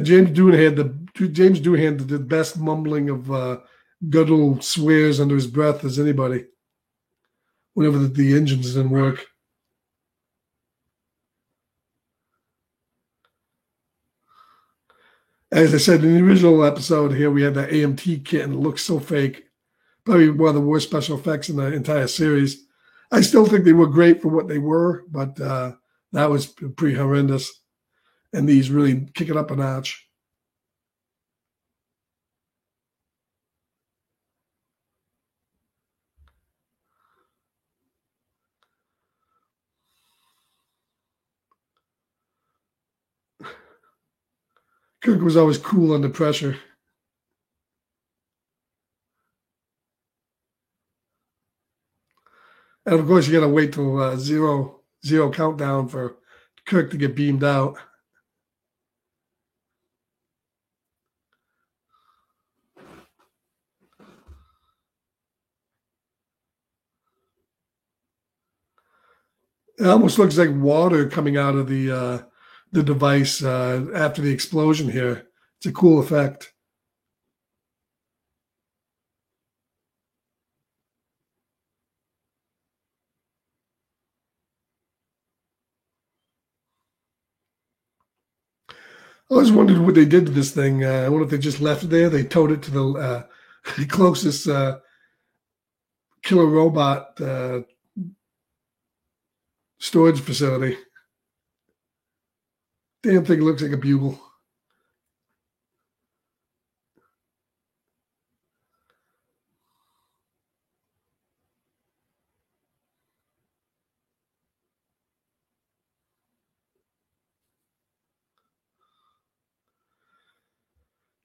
[SPEAKER 1] James Doohan did the best mumbling of guttural swears under his breath as anybody whenever the engines didn't work. As I said, in the original episode here, we had that AMT kit and it looks so fake. Probably one of the worst special effects in the entire series. I still think they were great for what they were, but that was pretty horrendous. And these really kick it up a notch. Kirk was always cool under pressure. And of course, you got to wait till zero countdown for Kirk to get beamed out. It almost looks like water coming out of the device after the explosion here. It's a cool effect. I always wondered what they did to this thing. I wonder if they just left it there. They towed it to the closest killer robot storage facility. Damn thing looks like a bugle.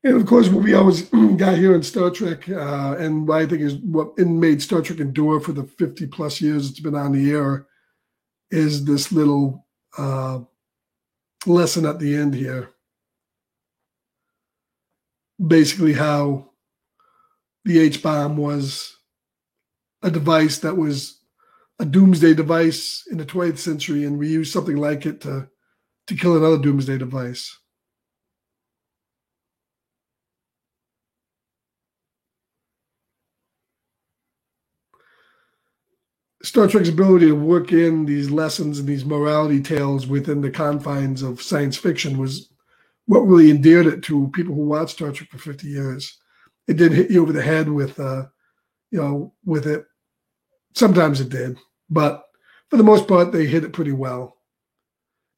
[SPEAKER 1] And of course, what we always got here in Star Trek, and what I think is what made Star Trek endure for the 50 plus years it's been on the air, is this little lesson at the end here. Basically, how the H-bomb was a device that was a doomsday device in the 20th century, and we used something like it to kill another doomsday device. Star Trek's ability to work in these lessons and these morality tales within the confines of science fiction was what really endeared it to people who watched Star Trek for 50 years. It didn't hit you over the head with it. Sometimes it did, but for the most part, they hit it pretty well.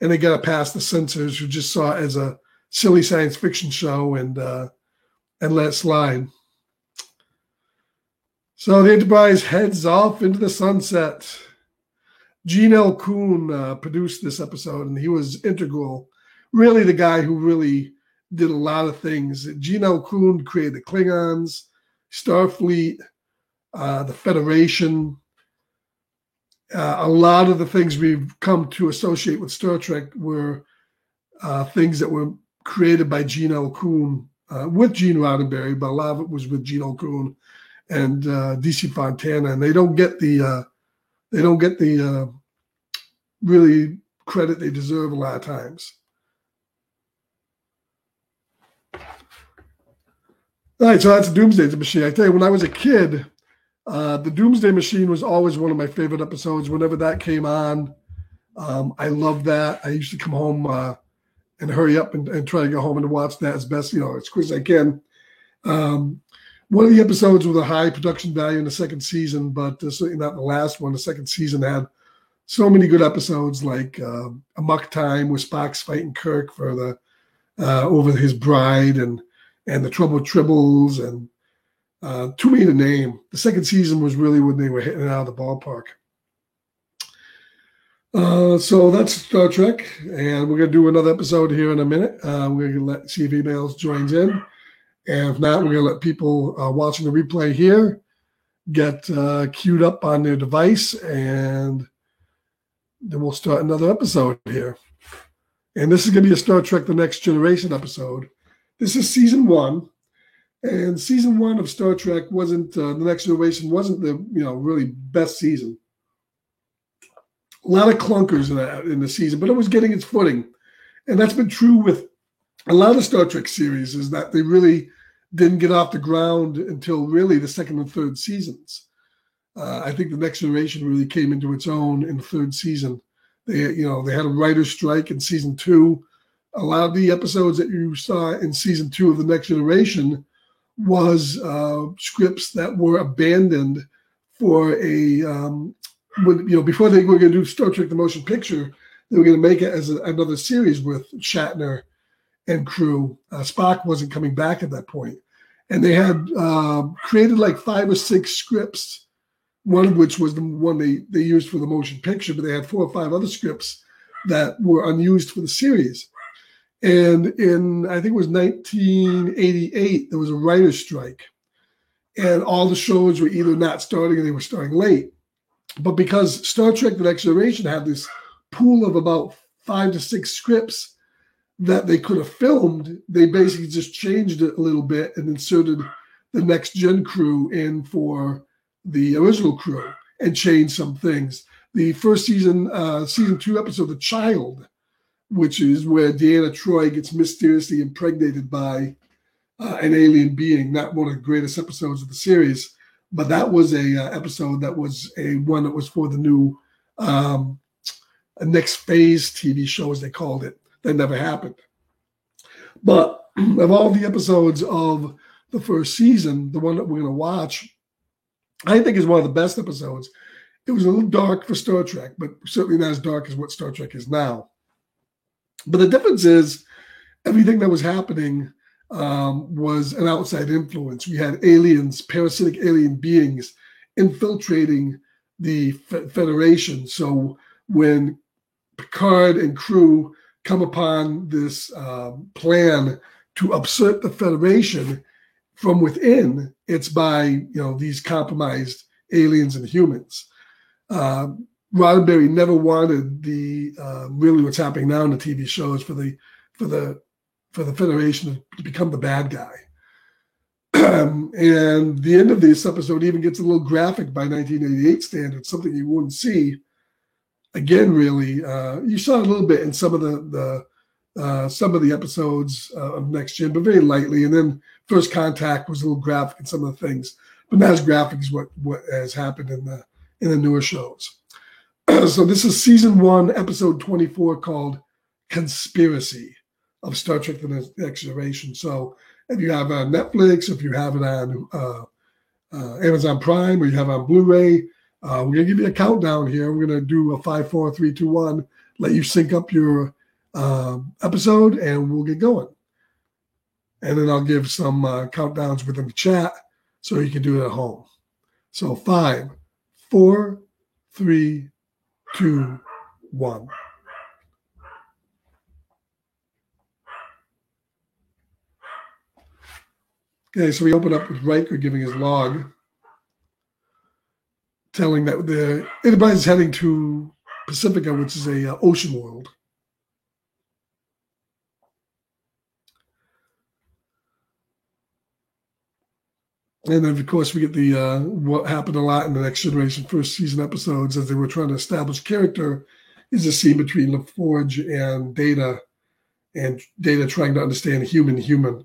[SPEAKER 1] And they got it past the censors who just saw it as a silly science fiction show and let it slide. So the Enterprise heads off into the sunset. Gene L. Kuhn produced this episode, and he was integral. Really the guy who really did a lot of things. Gene L. Coon created the Klingons, Starfleet, the Federation. A lot of the things we've come to associate with Star Trek were things that were created by Gene L. Coon with Gene Roddenberry, but a lot of it was with Gene L. Coon and DC Fontana, and they don't get the really credit they deserve a lot of times. All right, so that's Doomsday Machine. I tell you, when I was a kid, the Doomsday Machine was always one of my favorite episodes. Whenever that came on, I loved that. I used to come home and hurry up and try to go home and watch that as best, as quick as I can. One of the episodes with a high production value in the second season, but certainly not the last one. The second season had so many good episodes, like Amok Time, where Spock's fighting Kirk for the over his bride, and the Trouble with Tribbles, and too many to name. The second season was really when they were hitting it out of the ballpark. So that's Star Trek, and we're going to do another episode here in a minute. We're going to see if anybody else joins in. And if not, we're going to let people watching the replay here get queued up on their device, and then we'll start another episode here. And this is going to be a Star Trek The Next Generation episode. This is season 1. And season 1 of Star Trek wasn't, The Next Generation wasn't the, really best season. A lot of clunkers in the season, but it was getting its footing. And that's been true with a lot of Star Trek series, is that they really didn't get off the ground until really the second and third seasons. I think The Next Generation really came into its own in the third season. They had a writer's strike in season 2. A lot of the episodes that you saw in season 2 of The Next Generation was scripts that were abandoned for before they were going to do Star Trek The Motion Picture, they were going to make it as another series with Shatner and crew. Spock wasn't coming back at that point. And they had created like 5 or 6 scripts, one of which was the one they used for the motion picture, but they had 4 or 5 other scripts that were unused for the series. And in, I think it was 1988, there was a writer's strike. And all the shows were either not starting or they were starting late. But because Star Trek The Next Generation had this pool of about 5 to 6 scripts that they could have filmed, they basically just changed it a little bit and inserted the Next Gen crew in for the original crew and changed some things. The first season, season 2 episode, The Child, which is where Deanna Troi gets mysteriously impregnated by an alien being, not one of the greatest episodes of the series, but that was a episode that was one that was for the new Next Phase TV show, as they called it. That never happened. But of all the episodes of the first season, the one that we're going to watch, I think is one of the best episodes. It was a little dark for Star Trek, but certainly not as dark as what Star Trek is now. But the difference is everything that was happening was an outside influence. We had aliens, parasitic alien beings infiltrating the Federation. So when Picard and crew come upon this plan to upset the Federation from within, it's by these compromised aliens and humans. Roddenberry never wanted the really what's happening now in the TV shows for the Federation to become the bad guy. And the end of this episode even gets a little graphic by 1988 standards, something you wouldn't see again. Really, you saw a little bit in some of the episodes of Next Gen, but very lightly. And then First Contact was a little graphic in some of the things, but not as graphic as what has happened in the newer shows. So this is season 1, episode 24, called Conspiracy of Star Trek The Next Generation. So if you have Netflix, if you have it on Amazon Prime, or you have it on Blu-ray, we're going to give you a countdown here. We're going to do a 5, 4, 3, 2, 1, let you sync up your episode, and we'll get going. And then I'll give some countdowns within the chat so you can do it at home. So 5, 4, 3, 2, 1. Okay, so we open up with Riker giving his log, telling that the Enterprise is heading to Pacifica, which is a ocean world. And then, of course, we get the what happened a lot in the Next Generation first season episodes as they were trying to establish character is a scene between LaForge and Data trying to understand human humor.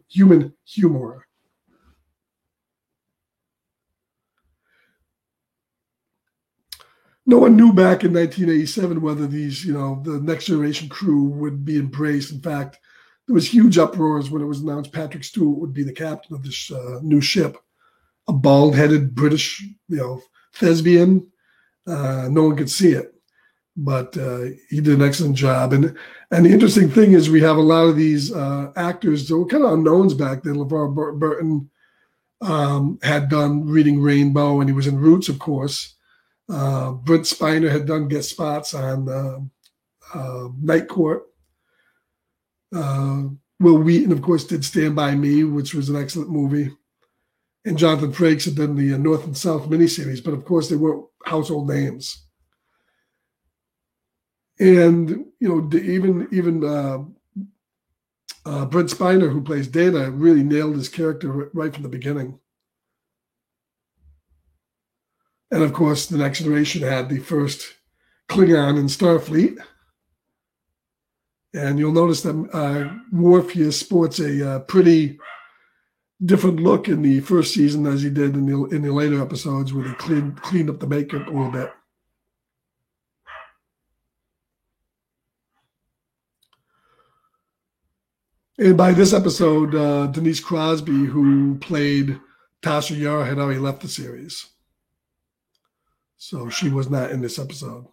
[SPEAKER 1] No one knew back in 1987 whether these, the Next Generation crew would be embraced. In fact, there was huge uproars when it was announced Patrick Stewart would be the captain of this new ship, a bald-headed British, thespian. No one could see it, but he did an excellent job. And the interesting thing is we have a lot of these actors that were kind of unknowns back then. LeVar Burton had done Reading Rainbow, and he was in Roots, of course. Brent Spiner had done guest spots on Night Court. Will Wheaton, of course, did Stand By Me, which was an excellent movie. And Jonathan Frakes had done the North and South miniseries, but of course they weren't household names. And even Brent Spiner, who plays Data, really nailed his character right from the beginning. And of course, the Next Generation had the first Klingon in Starfleet. And you'll notice that Worf here sports a pretty different look in the first season as he did in the later episodes, where they cleaned up the makeup a little bit. And by this episode, Denise Crosby, who played Tasha Yar, had already left the series. So she was not in this episode.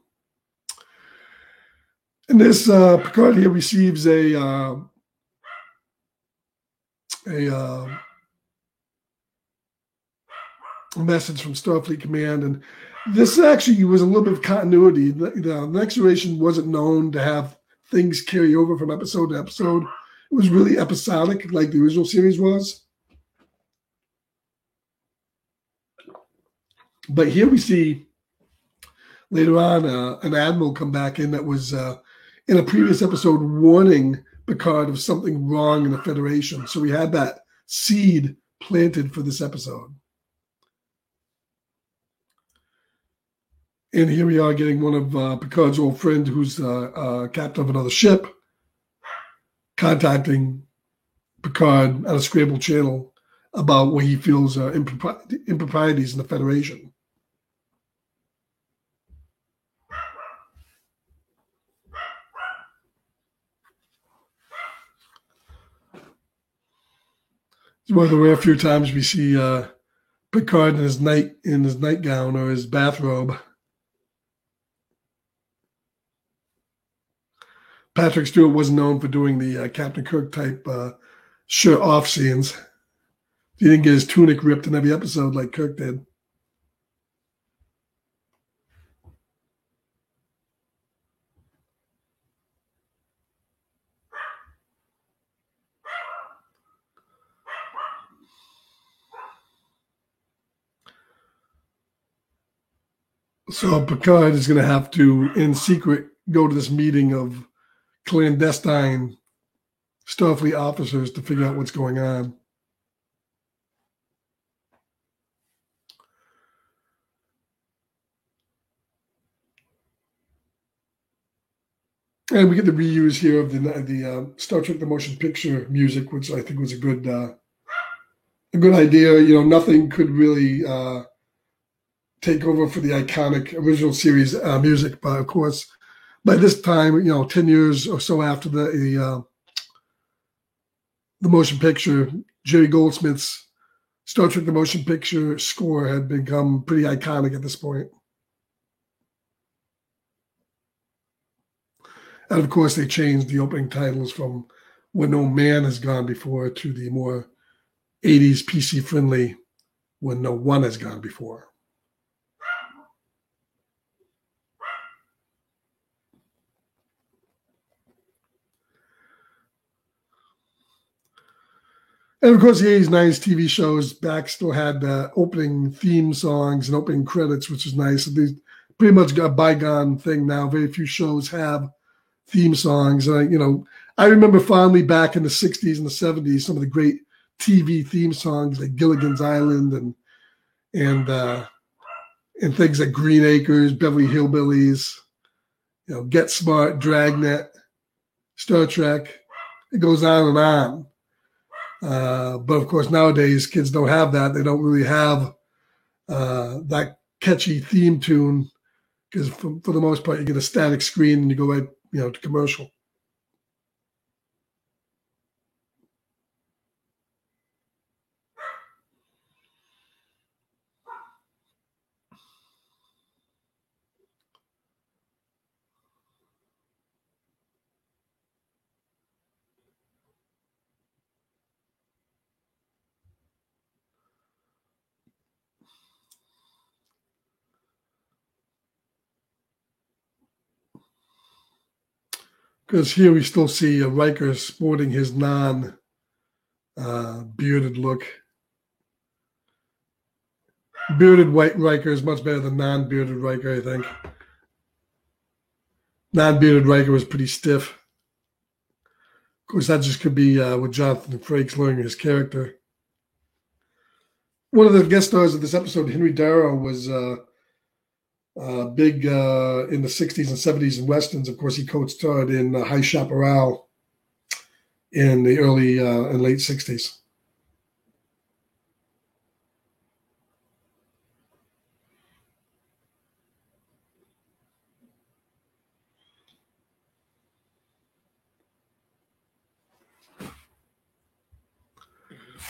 [SPEAKER 1] And this Picard here receives a message from Starfleet Command, and this actually was a little bit of continuity. The Next Generation wasn't known to have things carry over from episode to episode. It was really episodic, like the original series was. But here we see later on an admiral come back in that was in a previous episode warning Picard of something wrong in the Federation. So we had that seed planted for this episode. And here we are getting one of Picard's old friend, who's captain of another ship, contacting Picard on a scrambled channel about what he feels are improprieties in the Federation. It's one of the rare few times we see Picard in his nightgown or his bathrobe. Patrick Stewart wasn't known for doing the Captain Kirk type shirt off scenes. He didn't get his tunic ripped in every episode like Kirk did. So Picard is going to have to, in secret, go to this meeting of clandestine Starfleet officers to figure out what's going on. And we get the reuse here of the Star Trek: The Motion Picture music, which I think was a good idea. Nothing could really take over for the iconic original series music, but of course, by this time, 10 years or so after the motion picture, Jerry Goldsmith's Star Trek: The Motion Picture score had become pretty iconic at this point. And of course, they changed the opening titles from When No Man Has Gone Before to the more 80s PC-friendly When No One Has Gone Before. And of course, the 80s, 90s TV shows back still had opening theme songs and opening credits, which is nice. These pretty much got a bygone thing now. Very few shows have theme songs. I remember fondly back in the 60s and the 70s, some of the great TV theme songs like Gilligan's Island and things like Green Acres, Beverly Hillbillies, Get Smart, Dragnet, Star Trek. It goes on and on. But of course, nowadays kids don't have that. They don't really have that catchy theme tune because for the most part, you get a static screen and you go right, to commercial. Because here we still see Riker sporting his non-bearded look. Bearded white Riker is much better than non-bearded Riker, I think. Non-bearded Riker was pretty stiff. Of course, that just could be with Jonathan Frakes learning his character. One of the guest stars of this episode, Henry Darrow, was big in the 60s and 70s in Westerns. Of course, he co-starred in High Chaparral in the early and late 60s.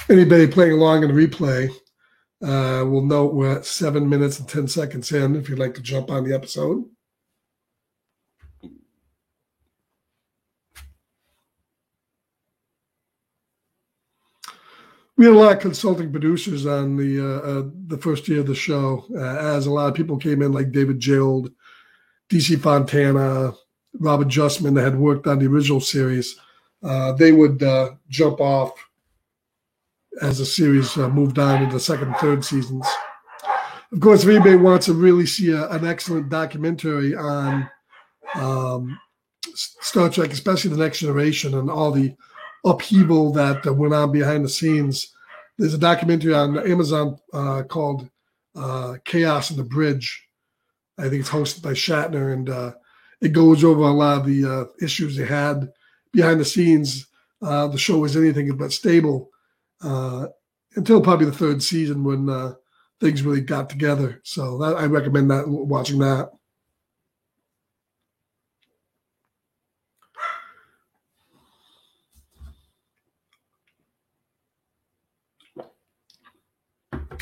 [SPEAKER 1] Anybody playing along in the replay will note we're at 7 minutes and 10 seconds in if you'd like to jump on the episode. We had a lot of consulting producers on the first year of the show, as a lot of people came in, like David Gerald, DC Fontana, Robert Justman, that had worked on the original series. They would jump off as the series moved on into the second and third seasons. Of course, if anybody wants to really see an excellent documentary on Star Trek, especially The Next Generation and all the upheaval that went on behind the scenes, there's a documentary on Amazon called Chaos on the Bridge. I think it's hosted by Shatner, and it goes over a lot of the issues they had behind the scenes. The show was anything but stable until probably the third season when things really got together. So I recommend watching that.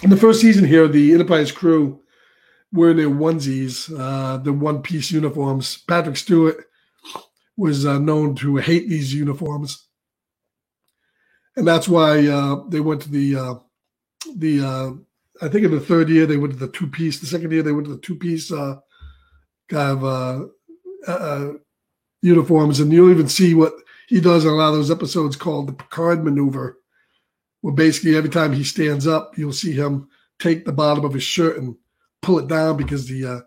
[SPEAKER 1] In the first season here, the Enterprise crew were in their onesies, the one-piece uniforms. Patrick Stewart was known to hate these uniforms. And that's why they went to the I think in the third year they went to the two-piece. The second year they went to the two-piece kind of uniforms. And you'll even see what he does in a lot of those episodes called the Picard maneuver, where basically every time he stands up, you'll see him take the bottom of his shirt and pull it down because the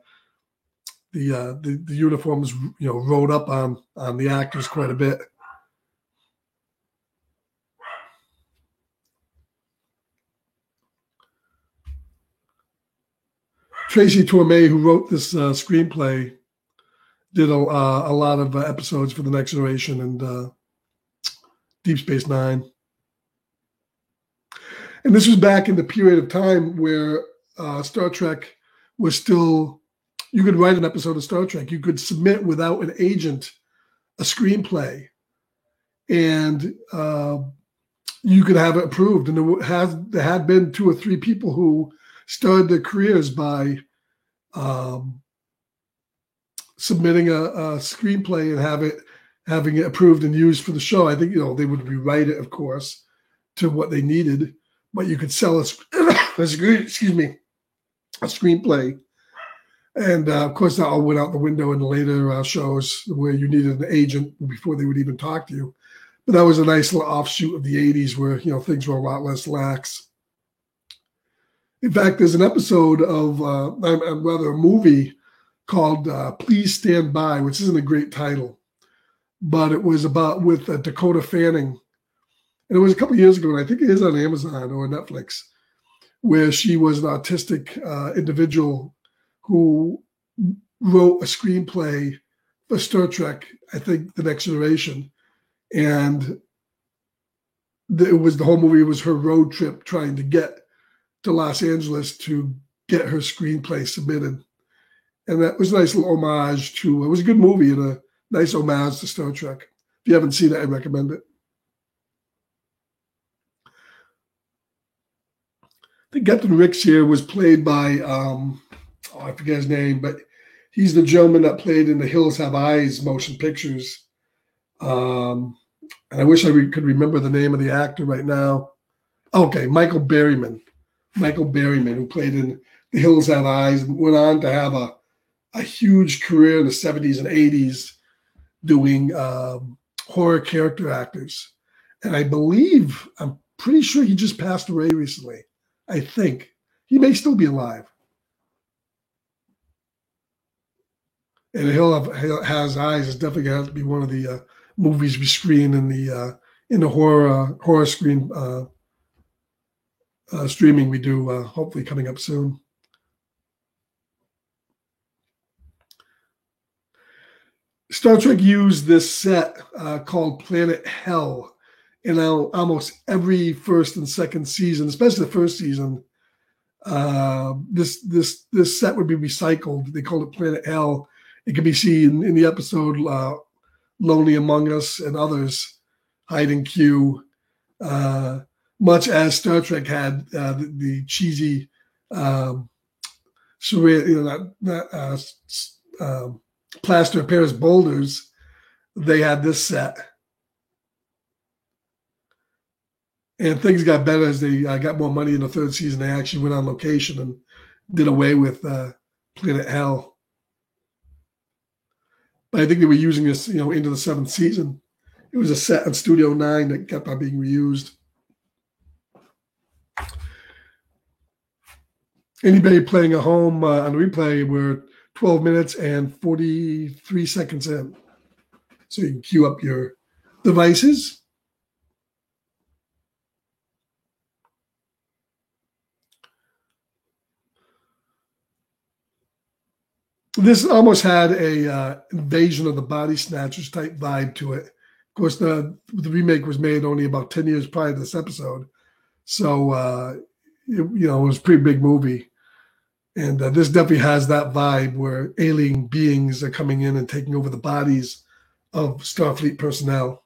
[SPEAKER 1] uniform is rode up on the actors quite a bit. Tracy Torme, who wrote this screenplay, did a lot of episodes for The Next Generation and Deep Space Nine. And this was back in the period of time where Star Trek was still, you could write an episode of Star Trek. You could submit without an agent a screenplay, and you could have it approved. And there had been 2 or 3 people who started their careers by submitting a screenplay and having it approved and used for the show. I think they would rewrite it, of course, to what they needed, but you could sell a screenplay. And of course, that all went out the window in the later shows where you needed an agent before they would even talk to you. But that was a nice little offshoot of the 80s where, things were a lot less lax. In fact, there's an episode of, rather a movie called Please Stand By, which isn't a great title, but it was about with Dakota Fanning. And it was a couple of years ago, and I think it is on Amazon or Netflix, where she was an autistic individual who wrote a screenplay for Star Trek, I think The Next Generation. And the whole movie was her road trip trying to get to Los Angeles to get her screenplay submitted. And that was a nice little homage to, it was a good movie and a nice homage to Star Trek. If you haven't seen it, I recommend it. I think Captain Ricks here was played by, I forget his name, but he's the gentleman that played in the Hills Have Eyes motion pictures. And I wish I could remember the name of the actor right now. Okay, Michael Berryman. Michael Berryman, who played in The Hills Have Eyes and went on to have a huge career in the 70s and 80s doing horror character actors. And I believe, I'm pretty sure he just passed away recently. I think. He may still be alive. And Hill Has Eyes is definitely going to have to be one of the movies we screen in the horror screen streaming we do, hopefully coming up soon. Star Trek used this set called Planet Hell in almost every first and second season, especially the first season. This set would be recycled. They called it Planet Hell. It can be seen in the episode Lonely Among Us and others, Hide and Q, much as Star Trek had the cheesy plaster of Paris boulders. They had this set. And things got better as they got more money in the third season. They actually went on location and did away with Planet Hell. But I think they were using this, into the seventh season. It was a set on Studio 9 that kept on being reused. Anybody playing at home on replay, we're 12 minutes and 43 seconds in. So you can queue up your devices. This almost had a Invasion of the Body Snatchers type vibe to it. Of course, the remake was made only about 10 years prior to this episode. So, it was a pretty big movie. And this definitely has that vibe where alien beings are coming in and taking over the bodies of Starfleet personnel.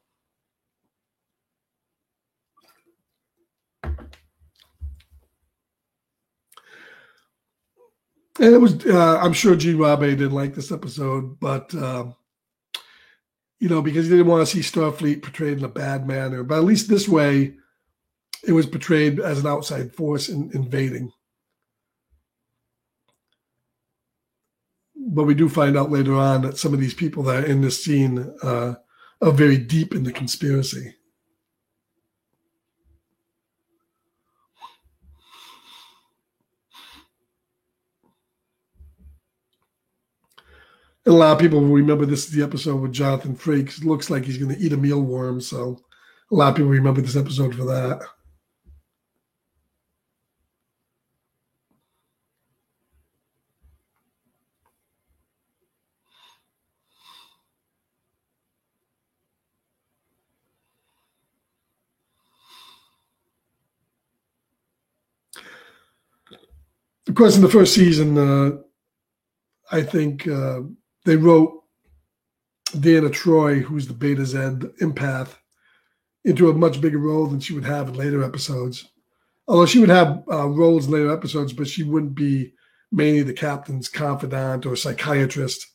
[SPEAKER 1] And it was, I'm sure Gene Rabe didn't like this episode, but, because he didn't want to see Starfleet portrayed in a bad manner. But at least this way, it was portrayed as an outside force invading. But we do find out later on that some of these people that are in this scene are very deep in the conspiracy. And a lot of people will remember this is the episode with Jonathan Frakes. It looks like he's going to eat a mealworm, so a lot of people remember this episode for that. Of course, in the first season, I think they wrote Deanna Troi, who's the Beta Z empath, into a much bigger role than she would have in later episodes. Although she would have roles in later episodes, but she wouldn't be mainly the captain's confidant or psychiatrist.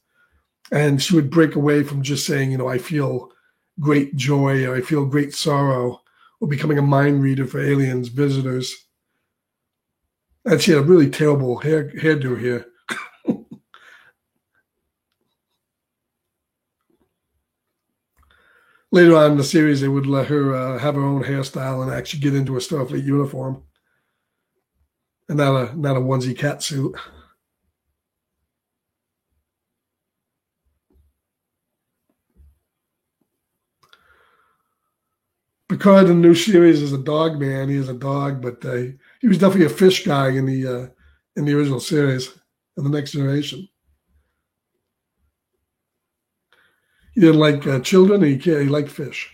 [SPEAKER 1] And she would break away from just saying, I feel great joy or I feel great sorrow, or becoming a mind reader for aliens, visitors. And she had a really terrible hairdo here. later on in the series, they would let her have her own hairstyle and actually get into a Starfleet uniform, and not a onesie cat suit. Picard in the new series is a dog man. He is a dog, but he was definitely a fish guy in the original series, in the Next Generation. He didn't like children. He liked fish.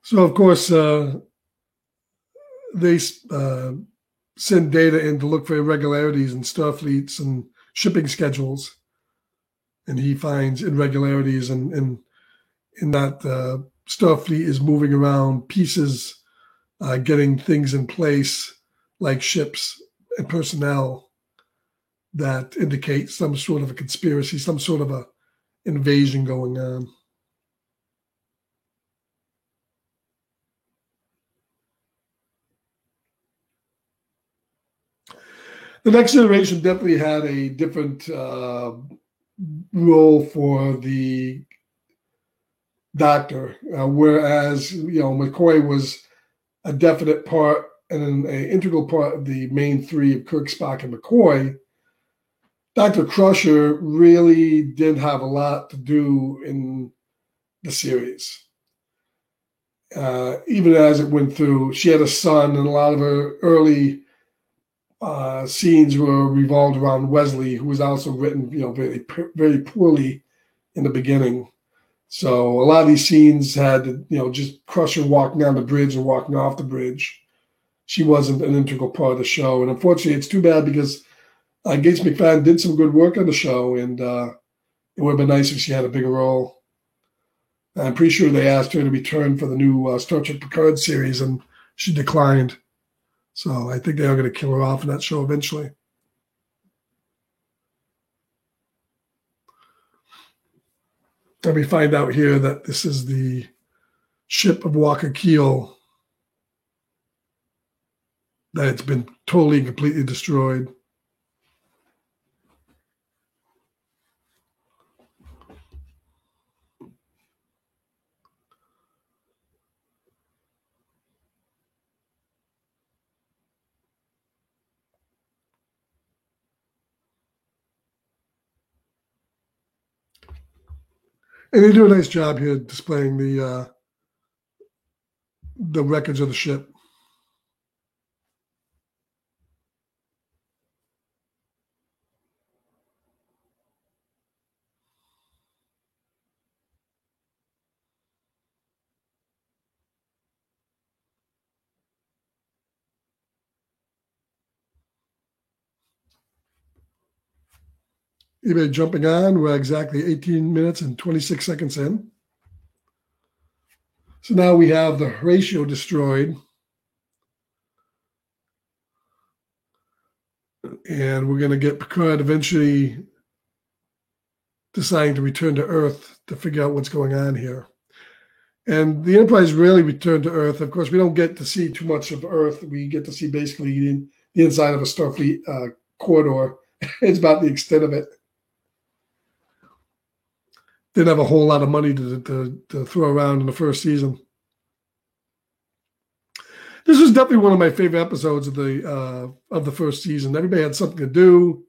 [SPEAKER 1] So, of course, they send Data in to look for irregularities in Starfleets and shipping schedules. And he finds irregularities in that Starfleet is moving around pieces, getting things in place like ships and personnel that indicate some sort of a conspiracy, some sort of a invasion going on. The Next Generation definitely had a different role for the Doctor, whereas McCoy was a definite part and an integral part of the main three of Kirk, Spock, and McCoy. Dr. Crusher really did have a lot to do in the series. Even as it went through, she had a son, and a lot of her early scenes were revolved around Wesley, who was also written, very, very poorly in the beginning. So a lot of these scenes had, just Crusher walking down the bridge and walking off the bridge. She wasn't an integral part of the show, and unfortunately, it's too bad because Gates McFadden did some good work on the show, and it would have been nice if she had a bigger role. I'm pretty sure they asked her to return for the new Star Trek Picard series, and she declined. So I think they are going to kill her off in that show eventually. And we find out here that this is the ship of Walker Keel, that it's been totally and completely destroyed. And they do a nice job here displaying the wreckage of the ship. eBay jumping on. We're exactly 18 minutes and 26 seconds in. So now we have the Horatio destroyed. And we're going to get Picard eventually deciding to return to Earth to figure out what's going on here. And the Enterprise rarely returned to Earth. Of course, we don't get to see too much of Earth. We get to see basically the inside of a Starfleet corridor. It's about the extent of it. Didn't have a whole lot of money to throw around in the first season. This was definitely one of my favorite episodes of the first season. Everybody had something to do,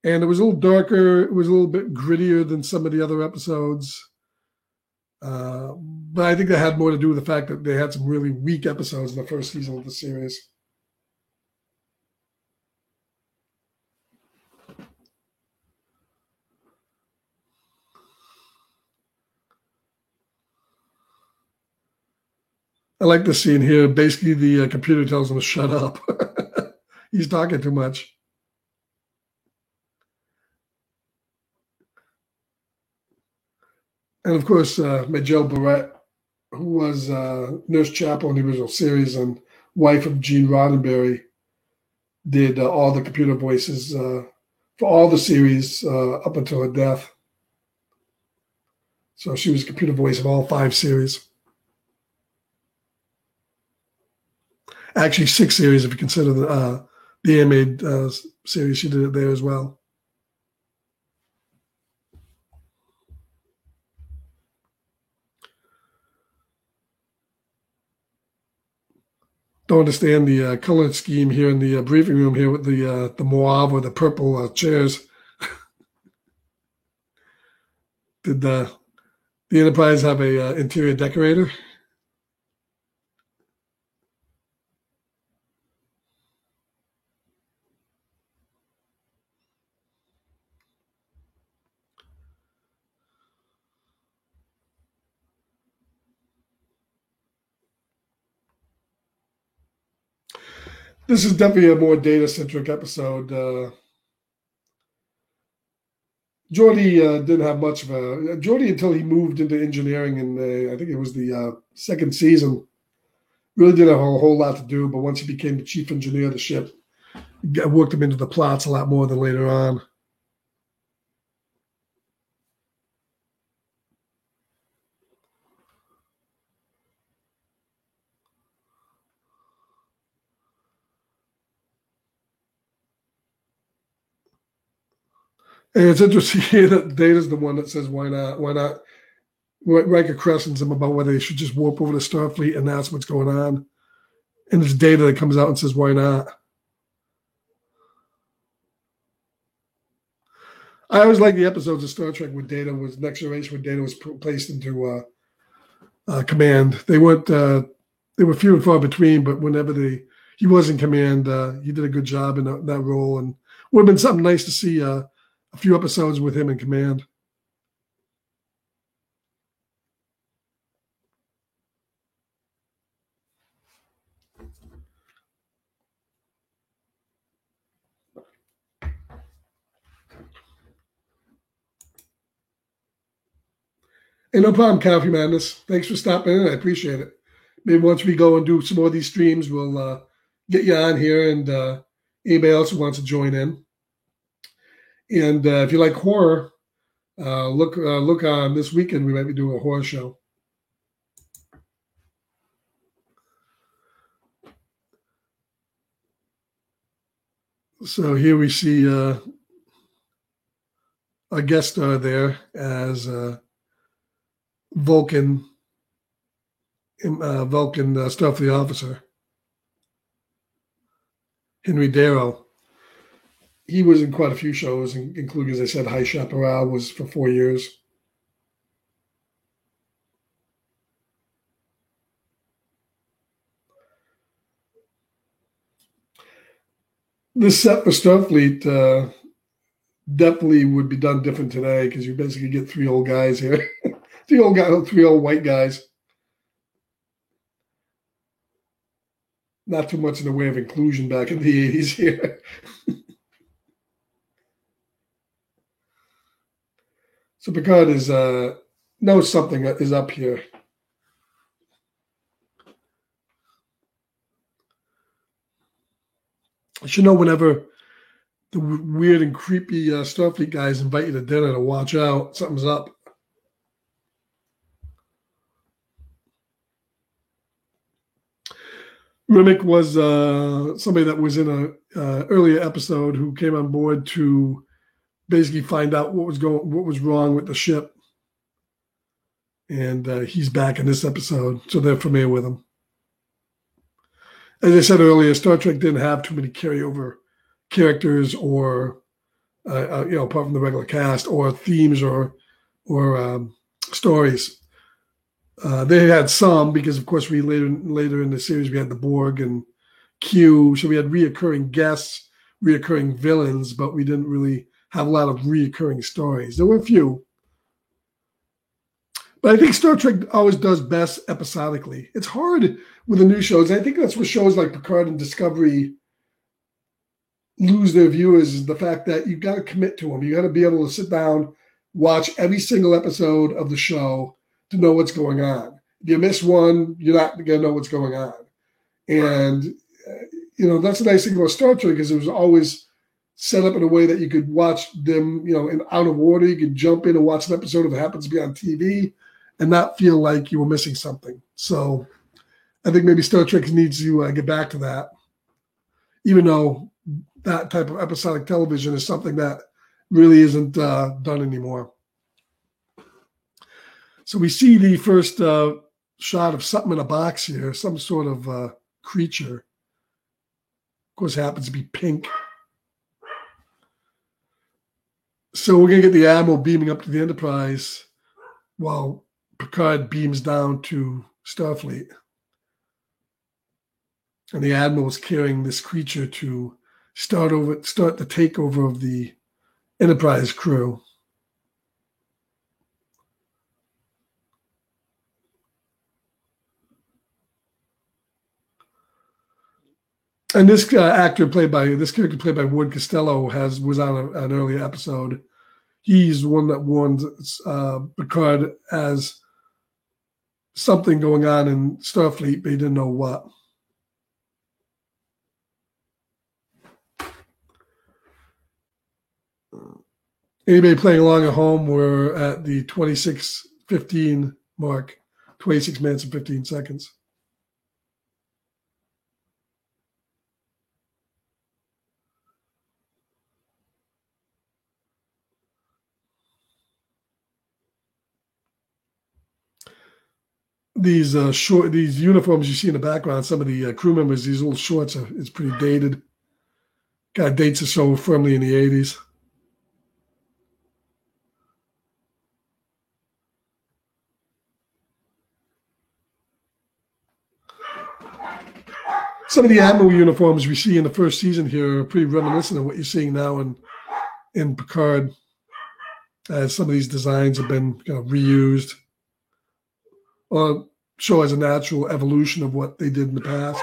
[SPEAKER 1] and it was a little darker. It was a little bit grittier than some of the other episodes. But I think that had more to do with the fact that they had some really weak episodes in the first season of the series. I like the scene here. Basically, the computer tells him to shut up. He's talking too much. And of course, Majel Barrett, who was Nurse Chapel in the original series and wife of Gene Roddenberry, did all the computer voices for all the series up until her death. So she was a computer voice of all 5 series. Actually, 6 series if you consider the animated series. She did it there as well. Don't understand the color scheme here in the briefing room here with the mauve or the purple chairs. Did the Enterprise have a interior decorator? This is definitely a more data-centric episode. Geordi didn't have much of a Geordi until he moved into engineering in I think it was the second season. Really didn't have a whole lot to do, but once he became the chief engineer of the ship, worked him into the plots a lot more than later on. And it's interesting here that Data's the one that says, why not? Why not? Riker questions him about whether he should just warp over to Starfleet, and that's what's going on. And it's Data that comes out and says, why not? I always like the episodes of Star Trek where Data was Next Generation, where Data was placed into command. They weren't. They were few and far between, but whenever he was in command, he did a good job in that role, and would have been something nice to see a few episodes with him in command. Hey, no problem, Coffee Madness. Thanks for stopping in. I appreciate it. Maybe once we go and do some more of these streams, we'll get you on here, and anybody else who wants to join in. And if you like horror, look on this weekend. We might be doing a horror show. So here we see a guest star there as Vulcan Starfleet officer Henry Darrow. He was in quite a few shows, including, as I said, High Chaparral was for 4 years. This set for Starfleet definitely would be done different today, because you basically get 3 old guys here. 3 old white guys. Not too much in the way of inclusion back in the 80s here. So Picard is knows something is up here. You should know whenever the weird and creepy Starfleet guys invite you to dinner to watch out. Something's up. Remick was somebody that was in an earlier episode who came on board to basically find out what was wrong with the ship, and he's back in this episode, so they're familiar with him. As I said earlier, Star Trek didn't have too many carryover characters, or apart from the regular cast, or themes or stories. They had some, because of course we later in the series we had the Borg and Q, so we had reoccurring guests, reoccurring villains, but we didn't really have a lot of reoccurring stories. There were a few, but I think Star Trek always does best episodically. It's hard with the new shows. I think that's what shows like Picard and Discovery lose their viewers, is the fact that you've got to commit to them. You got to be able to sit down, watch every single episode of the show to know what's going on. If you miss one, you're not going to know what's going on. And, that's the nice thing about Star Trek, is it was always set up in a way that you could watch them, in out of order. You could jump in and watch an episode if it happens to be on TV and not feel like you were missing something. So I think maybe Star Trek needs to get back to that, even though that type of episodic television is something that really isn't done anymore. So we see the first shot of something in a box here, some sort of creature. Of course, it happens to be pink. So we're going to get the Admiral beaming up to the Enterprise while Picard beams down to Starfleet. And the Admiral is carrying this creature to start the takeover of the Enterprise crew. And this character played by Ward Costello was on an earlier episode. He's the one that warned Picard as something going on in Starfleet, but he didn't know what. Anybody playing along at home, we're at the 26:15 mark, 26 minutes and 15 seconds. These uniforms you see in the background, some of the crew members, these little shorts, it's pretty dated. Got dates are so firmly in the 80s. Some of the Admiral uniforms we see in the first season here are pretty reminiscent of what you're seeing now in Picard, as some of these designs have been reused or show as a natural evolution of what they did in the past.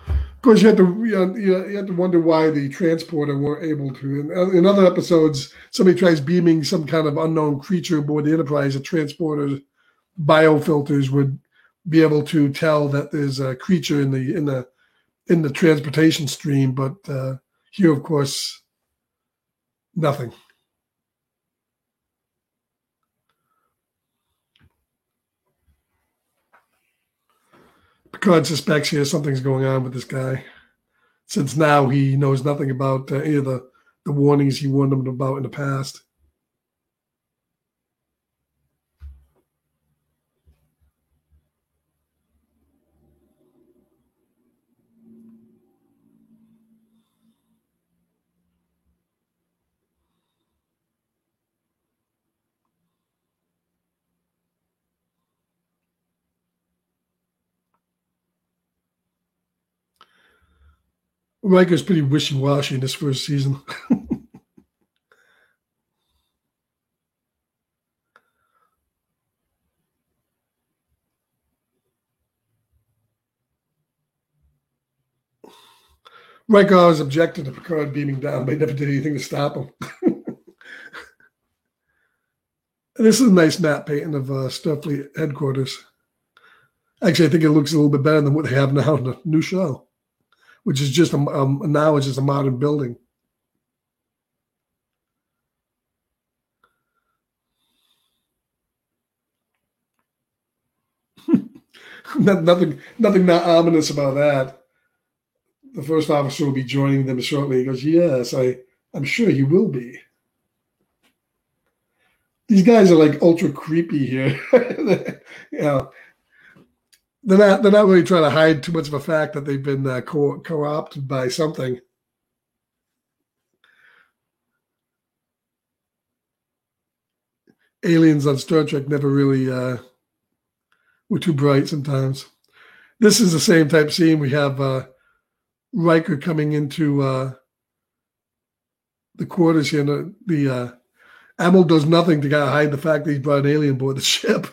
[SPEAKER 1] Of course, you have to wonder why the transporter weren't able to. In other episodes, somebody tries beaming some kind of unknown creature aboard the Enterprise. The transporter's biofilters would be able to tell that there's a creature in the transportation stream, but here, of course, nothing. Picard suspects here something's going on with this guy, since now he knows nothing about any of the warnings he warned him about in the past. Riker's pretty wishy-washy in this first season. Riker always objected to Picard beaming down, but he never did anything to stop him. This is a nice map painting of Starfleet headquarters. Actually, I think it looks a little bit better than what they have now in the new show, which is just now it's just a modern building. Nothing not ominous about that. The first officer will be joining them shortly. He goes, "Yes, I'm sure he will be." These guys are like ultra creepy here. They're not really trying to hide too much of a fact that they've been co-opted by something. Aliens on Star Trek never really were too bright sometimes. This is the same type scene. We have Riker coming into the quarters here. The Admiral does nothing to hide the fact that he's brought an alien aboard the ship.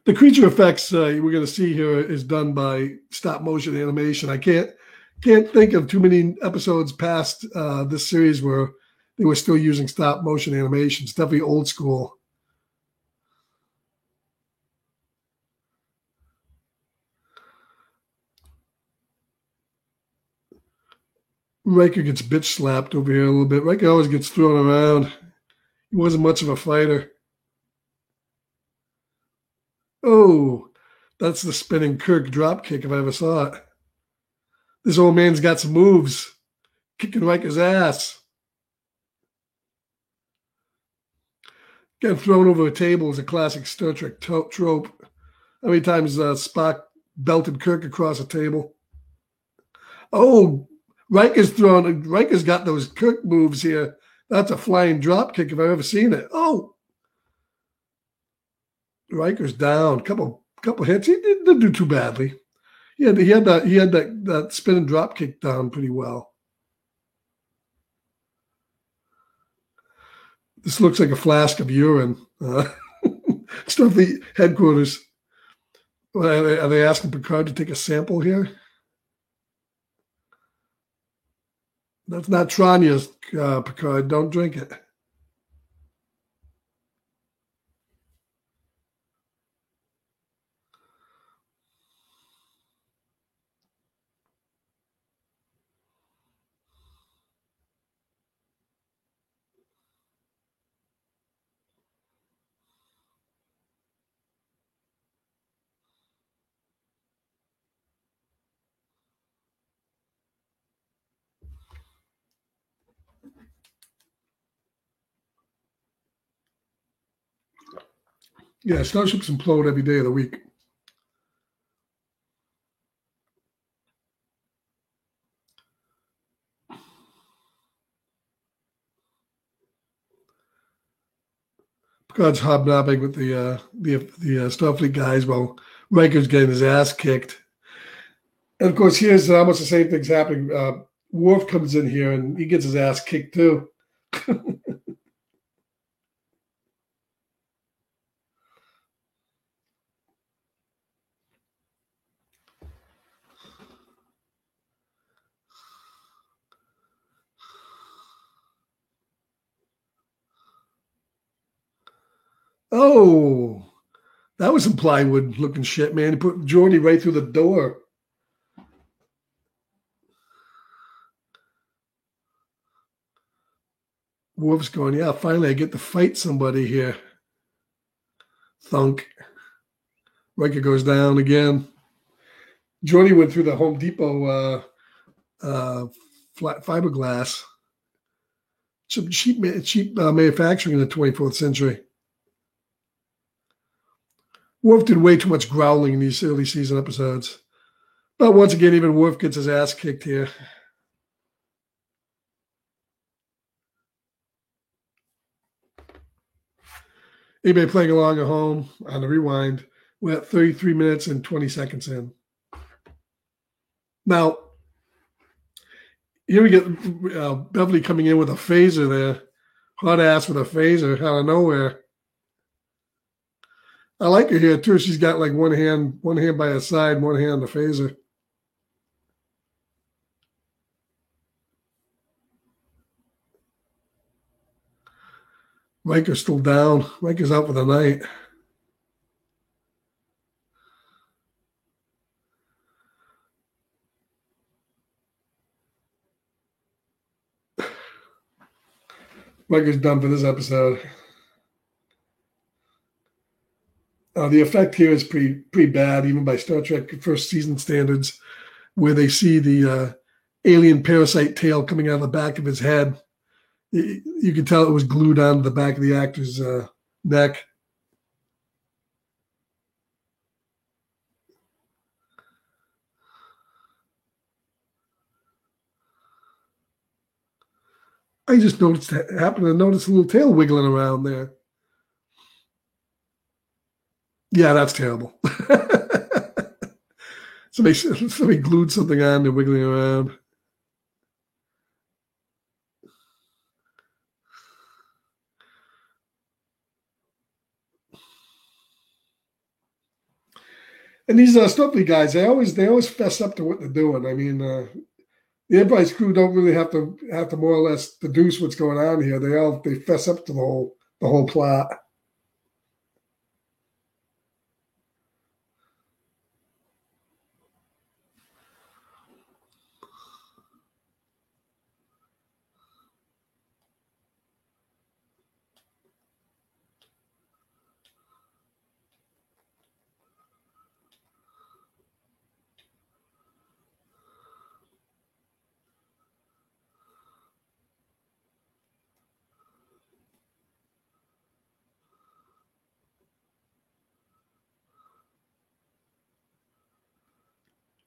[SPEAKER 1] The creature effects we're going to see here is done by stop motion animation. I can't think of too many episodes past this series where they were still using stop motion animation. It's definitely old school. Riker gets bitch slapped over here a little bit. Riker always gets thrown around. He wasn't much of a fighter. Oh, that's the spinning Kirk drop kick if I ever saw it. This old man's got some moves. Kicking Riker's ass. Getting thrown over a table is a classic Star Trek trope. How many times Spock belted Kirk across a table? Oh, Riker's got those Kirk moves here. That's a flying drop kick if I've ever seen it. Oh, Riker's down. Couple hits. He didn't do too badly. He had that spinning drop kick down pretty well. This looks like a flask of urine. Starfleet headquarters. Are they asking Picard to take a sample here? That's not Tranya's, Picard. Don't drink it. Yeah, starships implode every day of the week. Picard's hobnobbing with the Starfleet guys while Riker's getting his ass kicked. And of course, here's almost the same thing's happening. Worf comes in here and he gets his ass kicked too. Oh, that was some plywood looking shit, man. He put Geordi right through the door. Worf's going, yeah, finally I get to fight somebody here. Thunk. Riker goes down again. Geordi went through the Home Depot flat fiberglass. Some cheap manufacturing in the 24th century. Worf did way too much growling in these early season episodes. But once again, even Worf gets his ass kicked here. Anybody playing along at home on the rewind, we're at 33 minutes and 20 seconds in. Now, here we get Beverly coming in with a phaser there. Hot ass with a phaser out of nowhere. I like her here too. She's got like one hand by her side, one hand on the phaser. Riker's still down. Riker's out for the night. Riker's done for this episode. The effect here is pretty bad, even by Star Trek first season standards, where they see the alien parasite tail coming out of the back of his head. You could tell it was glued onto the back of the actor's neck. I just happened to notice a little tail wiggling around there. Yeah, that's terrible. somebody glued something on, they're wiggling around. And these Starfleet guys, they always fess up to what they're doing. I mean, the Enterprise crew don't really have to more or less deduce what's going on here. They fess up to the whole plot.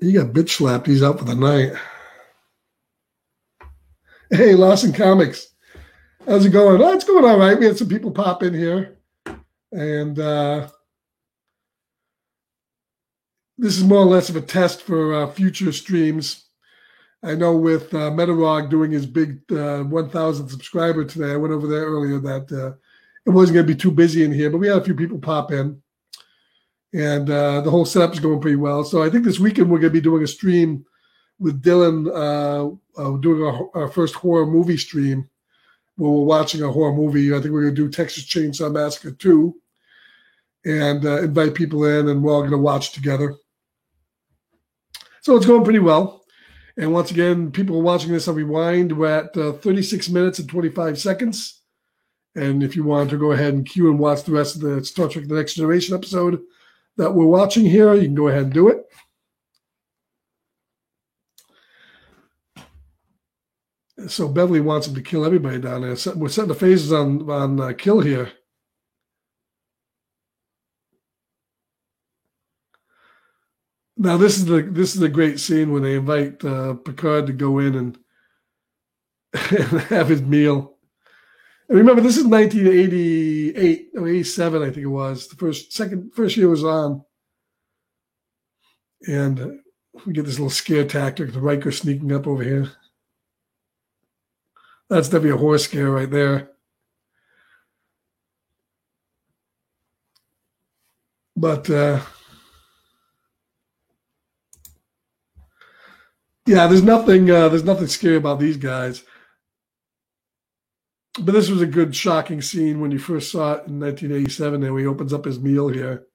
[SPEAKER 1] He got bitch slapped. He's out for the night. Hey, Lawson Comics. How's it going? Oh, it's going all right. We had some people pop in here. And this is more or less of a test for future streams. I know with Metarog doing his big 1,000 subscriber today, I went over there earlier that it wasn't going to be too busy in here, but we had a few people pop in. And the whole setup is going pretty well. So I think this weekend we're going to be doing a stream with Dylan, doing our first horror movie stream where we're watching a horror movie. I think we're going to do Texas Chainsaw Massacre 2 and invite people in, and we're all going to watch together. So it's going pretty well. And once again, people are watching this on Rewind. We're at 36 minutes and 25 seconds. And if you want to go ahead and queue and watch the rest of the Star Trek The Next Generation episode that we're watching here, you can go ahead and do it. So Beverly wants him to kill everybody down there. We're setting the phases on kill here. Now this is a great scene when they invite Picard to go in and have his meal. And remember, this is 1988 or 87, I think it was. The first year was on. And we get this little scare tactic, the Riker sneaking up over here. That's definitely a horse scare right there. But yeah, there's nothing scary about these guys. But this was a good, shocking scene when you first saw it in 1987. And he opens up his meal here,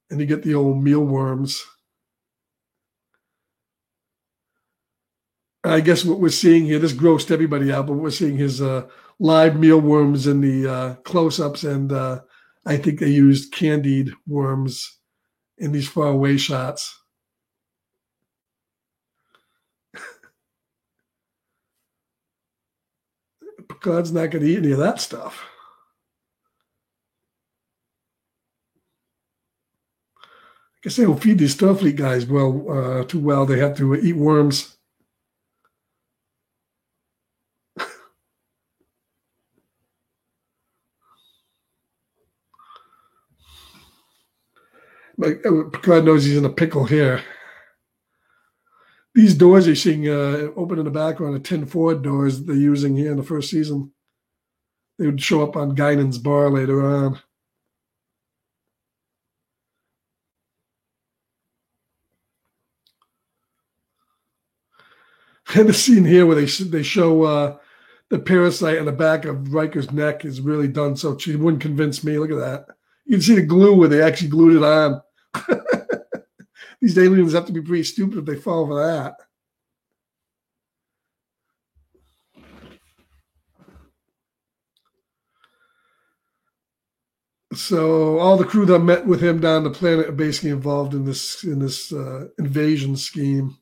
[SPEAKER 1] and you get the old mealworms. I guess what we're seeing here, this grossed everybody out, but we're seeing his live mealworms in the close-ups, and I think they used candied worms in these far-away shots. Picard's not going to eat any of that stuff. I guess they don't feed these Starfleet guys too well. They have to eat worms. Like Picard knows he's in a pickle here. These doors you're seeing open in the background are 10 Ford doors they're using here in the first season. They would show up on Guinan's bar later on. And the scene here where they show the parasite on the back of Riker's neck is really done so. She wouldn't convince me. Look at that. You can see the glue where they actually glued it on. These aliens have to be pretty stupid if they fall for that. So all the crew that met with him down the planet are basically involved in this invasion scheme.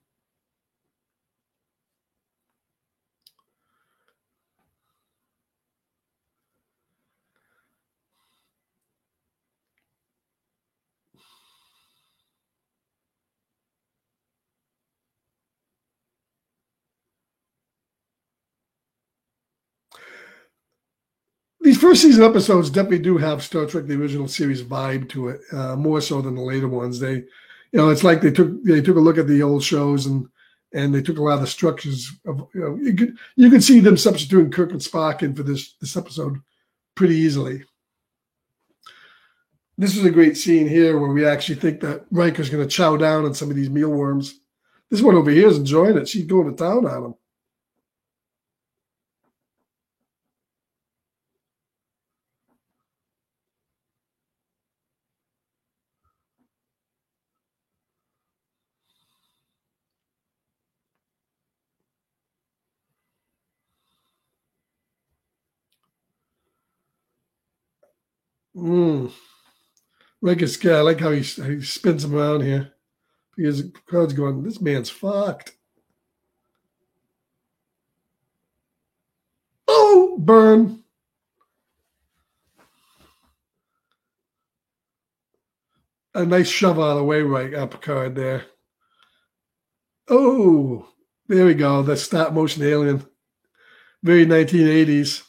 [SPEAKER 1] These first season episodes definitely do have Star Trek: The Original Series vibe to it, more so than the later ones. It's like they took a look at the old shows and they took a lot of the structures of. You could see them substituting Kirk and Spock in for this episode pretty easily. This is a great scene here where we actually think that Riker's going to chow down on some of these mealworms. This one over here is enjoying it. She's going to town on them. Riker's guy, I like how he spins him around here. Because the crowd's going, this man's fucked. Oh, burn. A nice shove out of the way, right, Picard there. Oh, there we go. The stop motion alien. Very 1980s.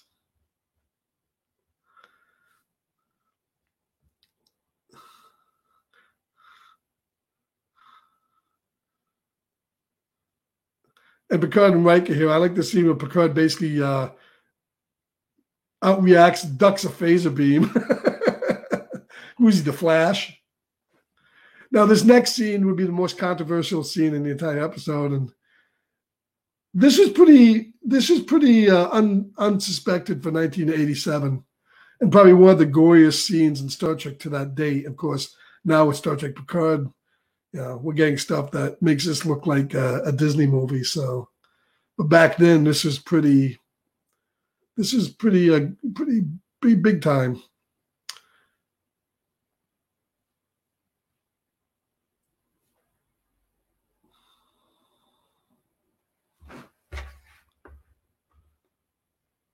[SPEAKER 1] And Picard and Riker here. I like to see where Picard basically outreacts, ducks a phaser beam. Who's he, the Flash? Now, this next scene would be the most controversial scene in the entire episode, and this is pretty unsuspected for 1987, and probably one of the goriest scenes in Star Trek to that date. Of course, now with Star Trek Picard, we're getting stuff that makes this look like a Disney movie. So, but back then, this is pretty big time.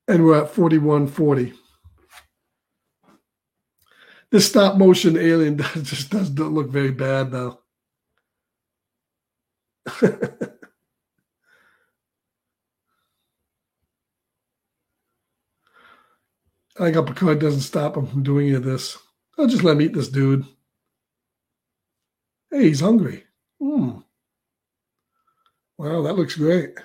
[SPEAKER 1] And we're at 4140. This stop motion alien just doesn't look very bad now. I think Picard doesn't stop him from doing any of this. I'll just let him eat this dude. Hey, he's hungry. Wow, that looks great.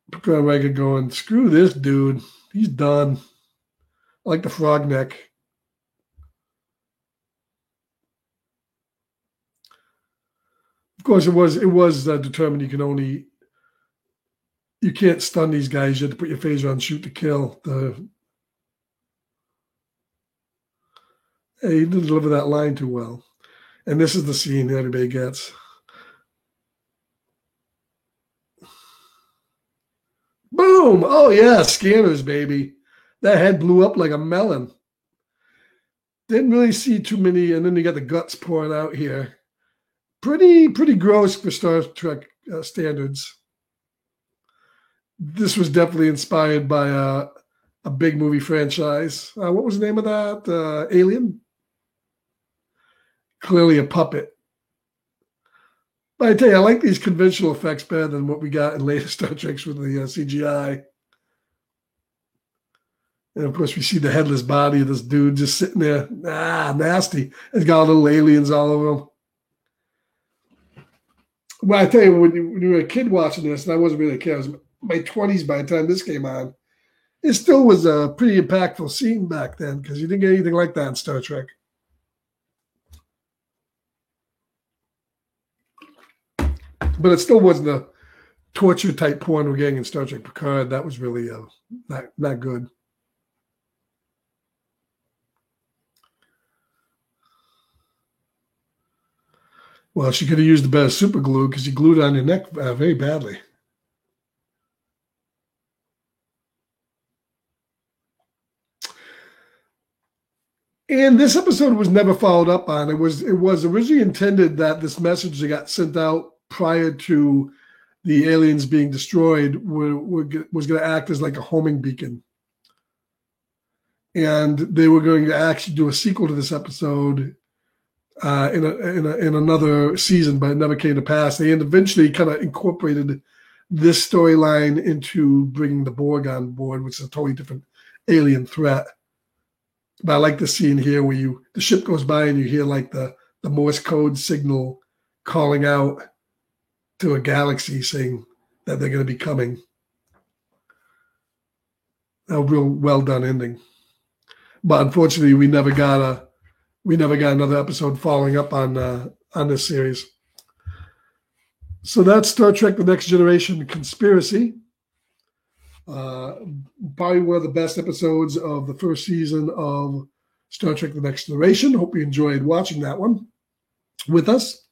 [SPEAKER 1] Picard and Riker going, screw this dude. He's done. I like the frog neck. Of course, it was determined you can't stun these guys. You have to put your phaser on, shoot to kill. He didn't deliver that line too well. And this is the scene that everybody gets. Boom! Oh yeah, scanners, baby. That head blew up like a melon. Didn't really see too many, and then you got the guts pouring out here. Pretty gross for Star Trek standards. This was definitely inspired by a big movie franchise. What was the name of that? Alien? Clearly a puppet. But I tell you, I like these conventional effects better than what we got in later Star Treks with the CGI. And of course, we see the headless body of this dude just sitting there. Nasty. It's got little aliens all over him. Well, I tell you, when you were a kid watching this, and I wasn't really a kid, I was in my 20s by the time this came on, it still was a pretty impactful scene back then because you didn't get anything like that in Star Trek. But it still wasn't a torture type porn we're getting in Star Trek Picard. That was really not good. Well, she could have used a better super glue because you glued it on your neck very badly. And this episode was never followed up on. It was originally intended that this message that got sent out prior to the aliens being destroyed was going to act as like a homing beacon. And they were going to actually do a sequel to this episode in another season, but it never came to pass. They eventually kind of incorporated this storyline into bringing the Borg on board, which is a totally different alien threat. But I like the scene here where the ship goes by and you hear like the Morse code signal calling out to a galaxy saying that they're going to be coming. A real well done ending. But unfortunately, we never got another episode following up on this series. So that's Star Trek: The Next Generation Conspiracy. Probably one of the best episodes of the first season of Star Trek: The Next Generation. Hope you enjoyed watching that one with us.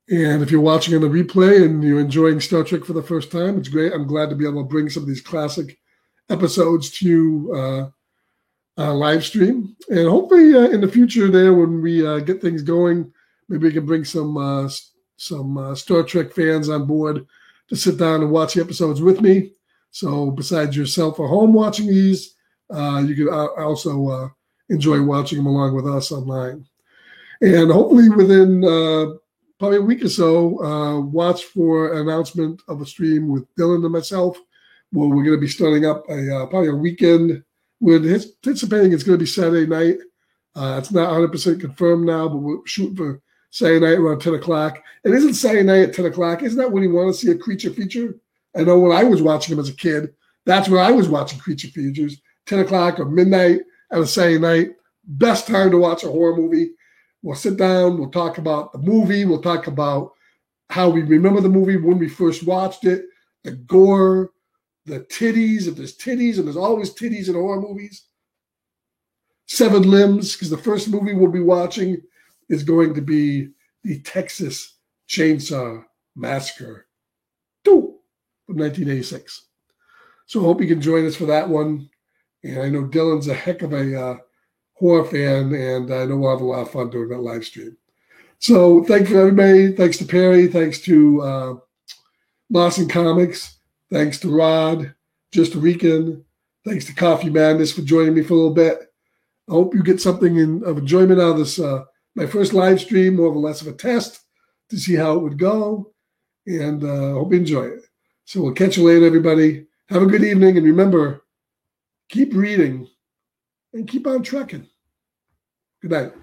[SPEAKER 1] And if you're watching on the replay and you're enjoying Star Trek for the first time, it's great. I'm glad to be able to bring some of these classic episodes to you live stream. And hopefully in the future there, when we get things going, maybe we can bring some Star Trek fans on board to sit down and watch the episodes with me. So besides yourself at home watching these, you can also enjoy watching them along with us online. And hopefully within probably a week or so, watch for an announcement of a stream with Dylan and myself, where we're going to be starting up probably a weekend. We're anticipating it's going to be Saturday night. It's not 100% confirmed now, but we're shooting for Saturday night around 10 o'clock. And isn't Saturday night at 10 o'clock? Isn't that when you want to see a creature feature? I know when I was watching them as a kid, that's where I was watching creature features, 10 o'clock or midnight on a Saturday night. Best time to watch a horror movie. We'll sit down, we'll talk about the movie, we'll talk about how we remember the movie when we first watched it, the gore, the titties, if there's titties, and there's always titties in horror movies. Severed limbs, because the first movie we'll be watching is going to be the Texas Chainsaw Massacre 2 from 1986. So I hope you can join us for that one. And I know Dylan's a heck of a horror fan, and I know we'll have a lot of fun doing that live stream. So thanks for everybody. Thanks to Perry. Thanks to Lawson Comics. Thanks to Rod, Just a Weekend. Thanks to Coffee Madness for joining me for a little bit. I hope you get something of enjoyment out of this, my first live stream, more of a less of a test to see how it would go. And I hope you enjoy it. So we'll catch you later, everybody. Have a good evening. And remember, keep reading and keep on trucking. Good night.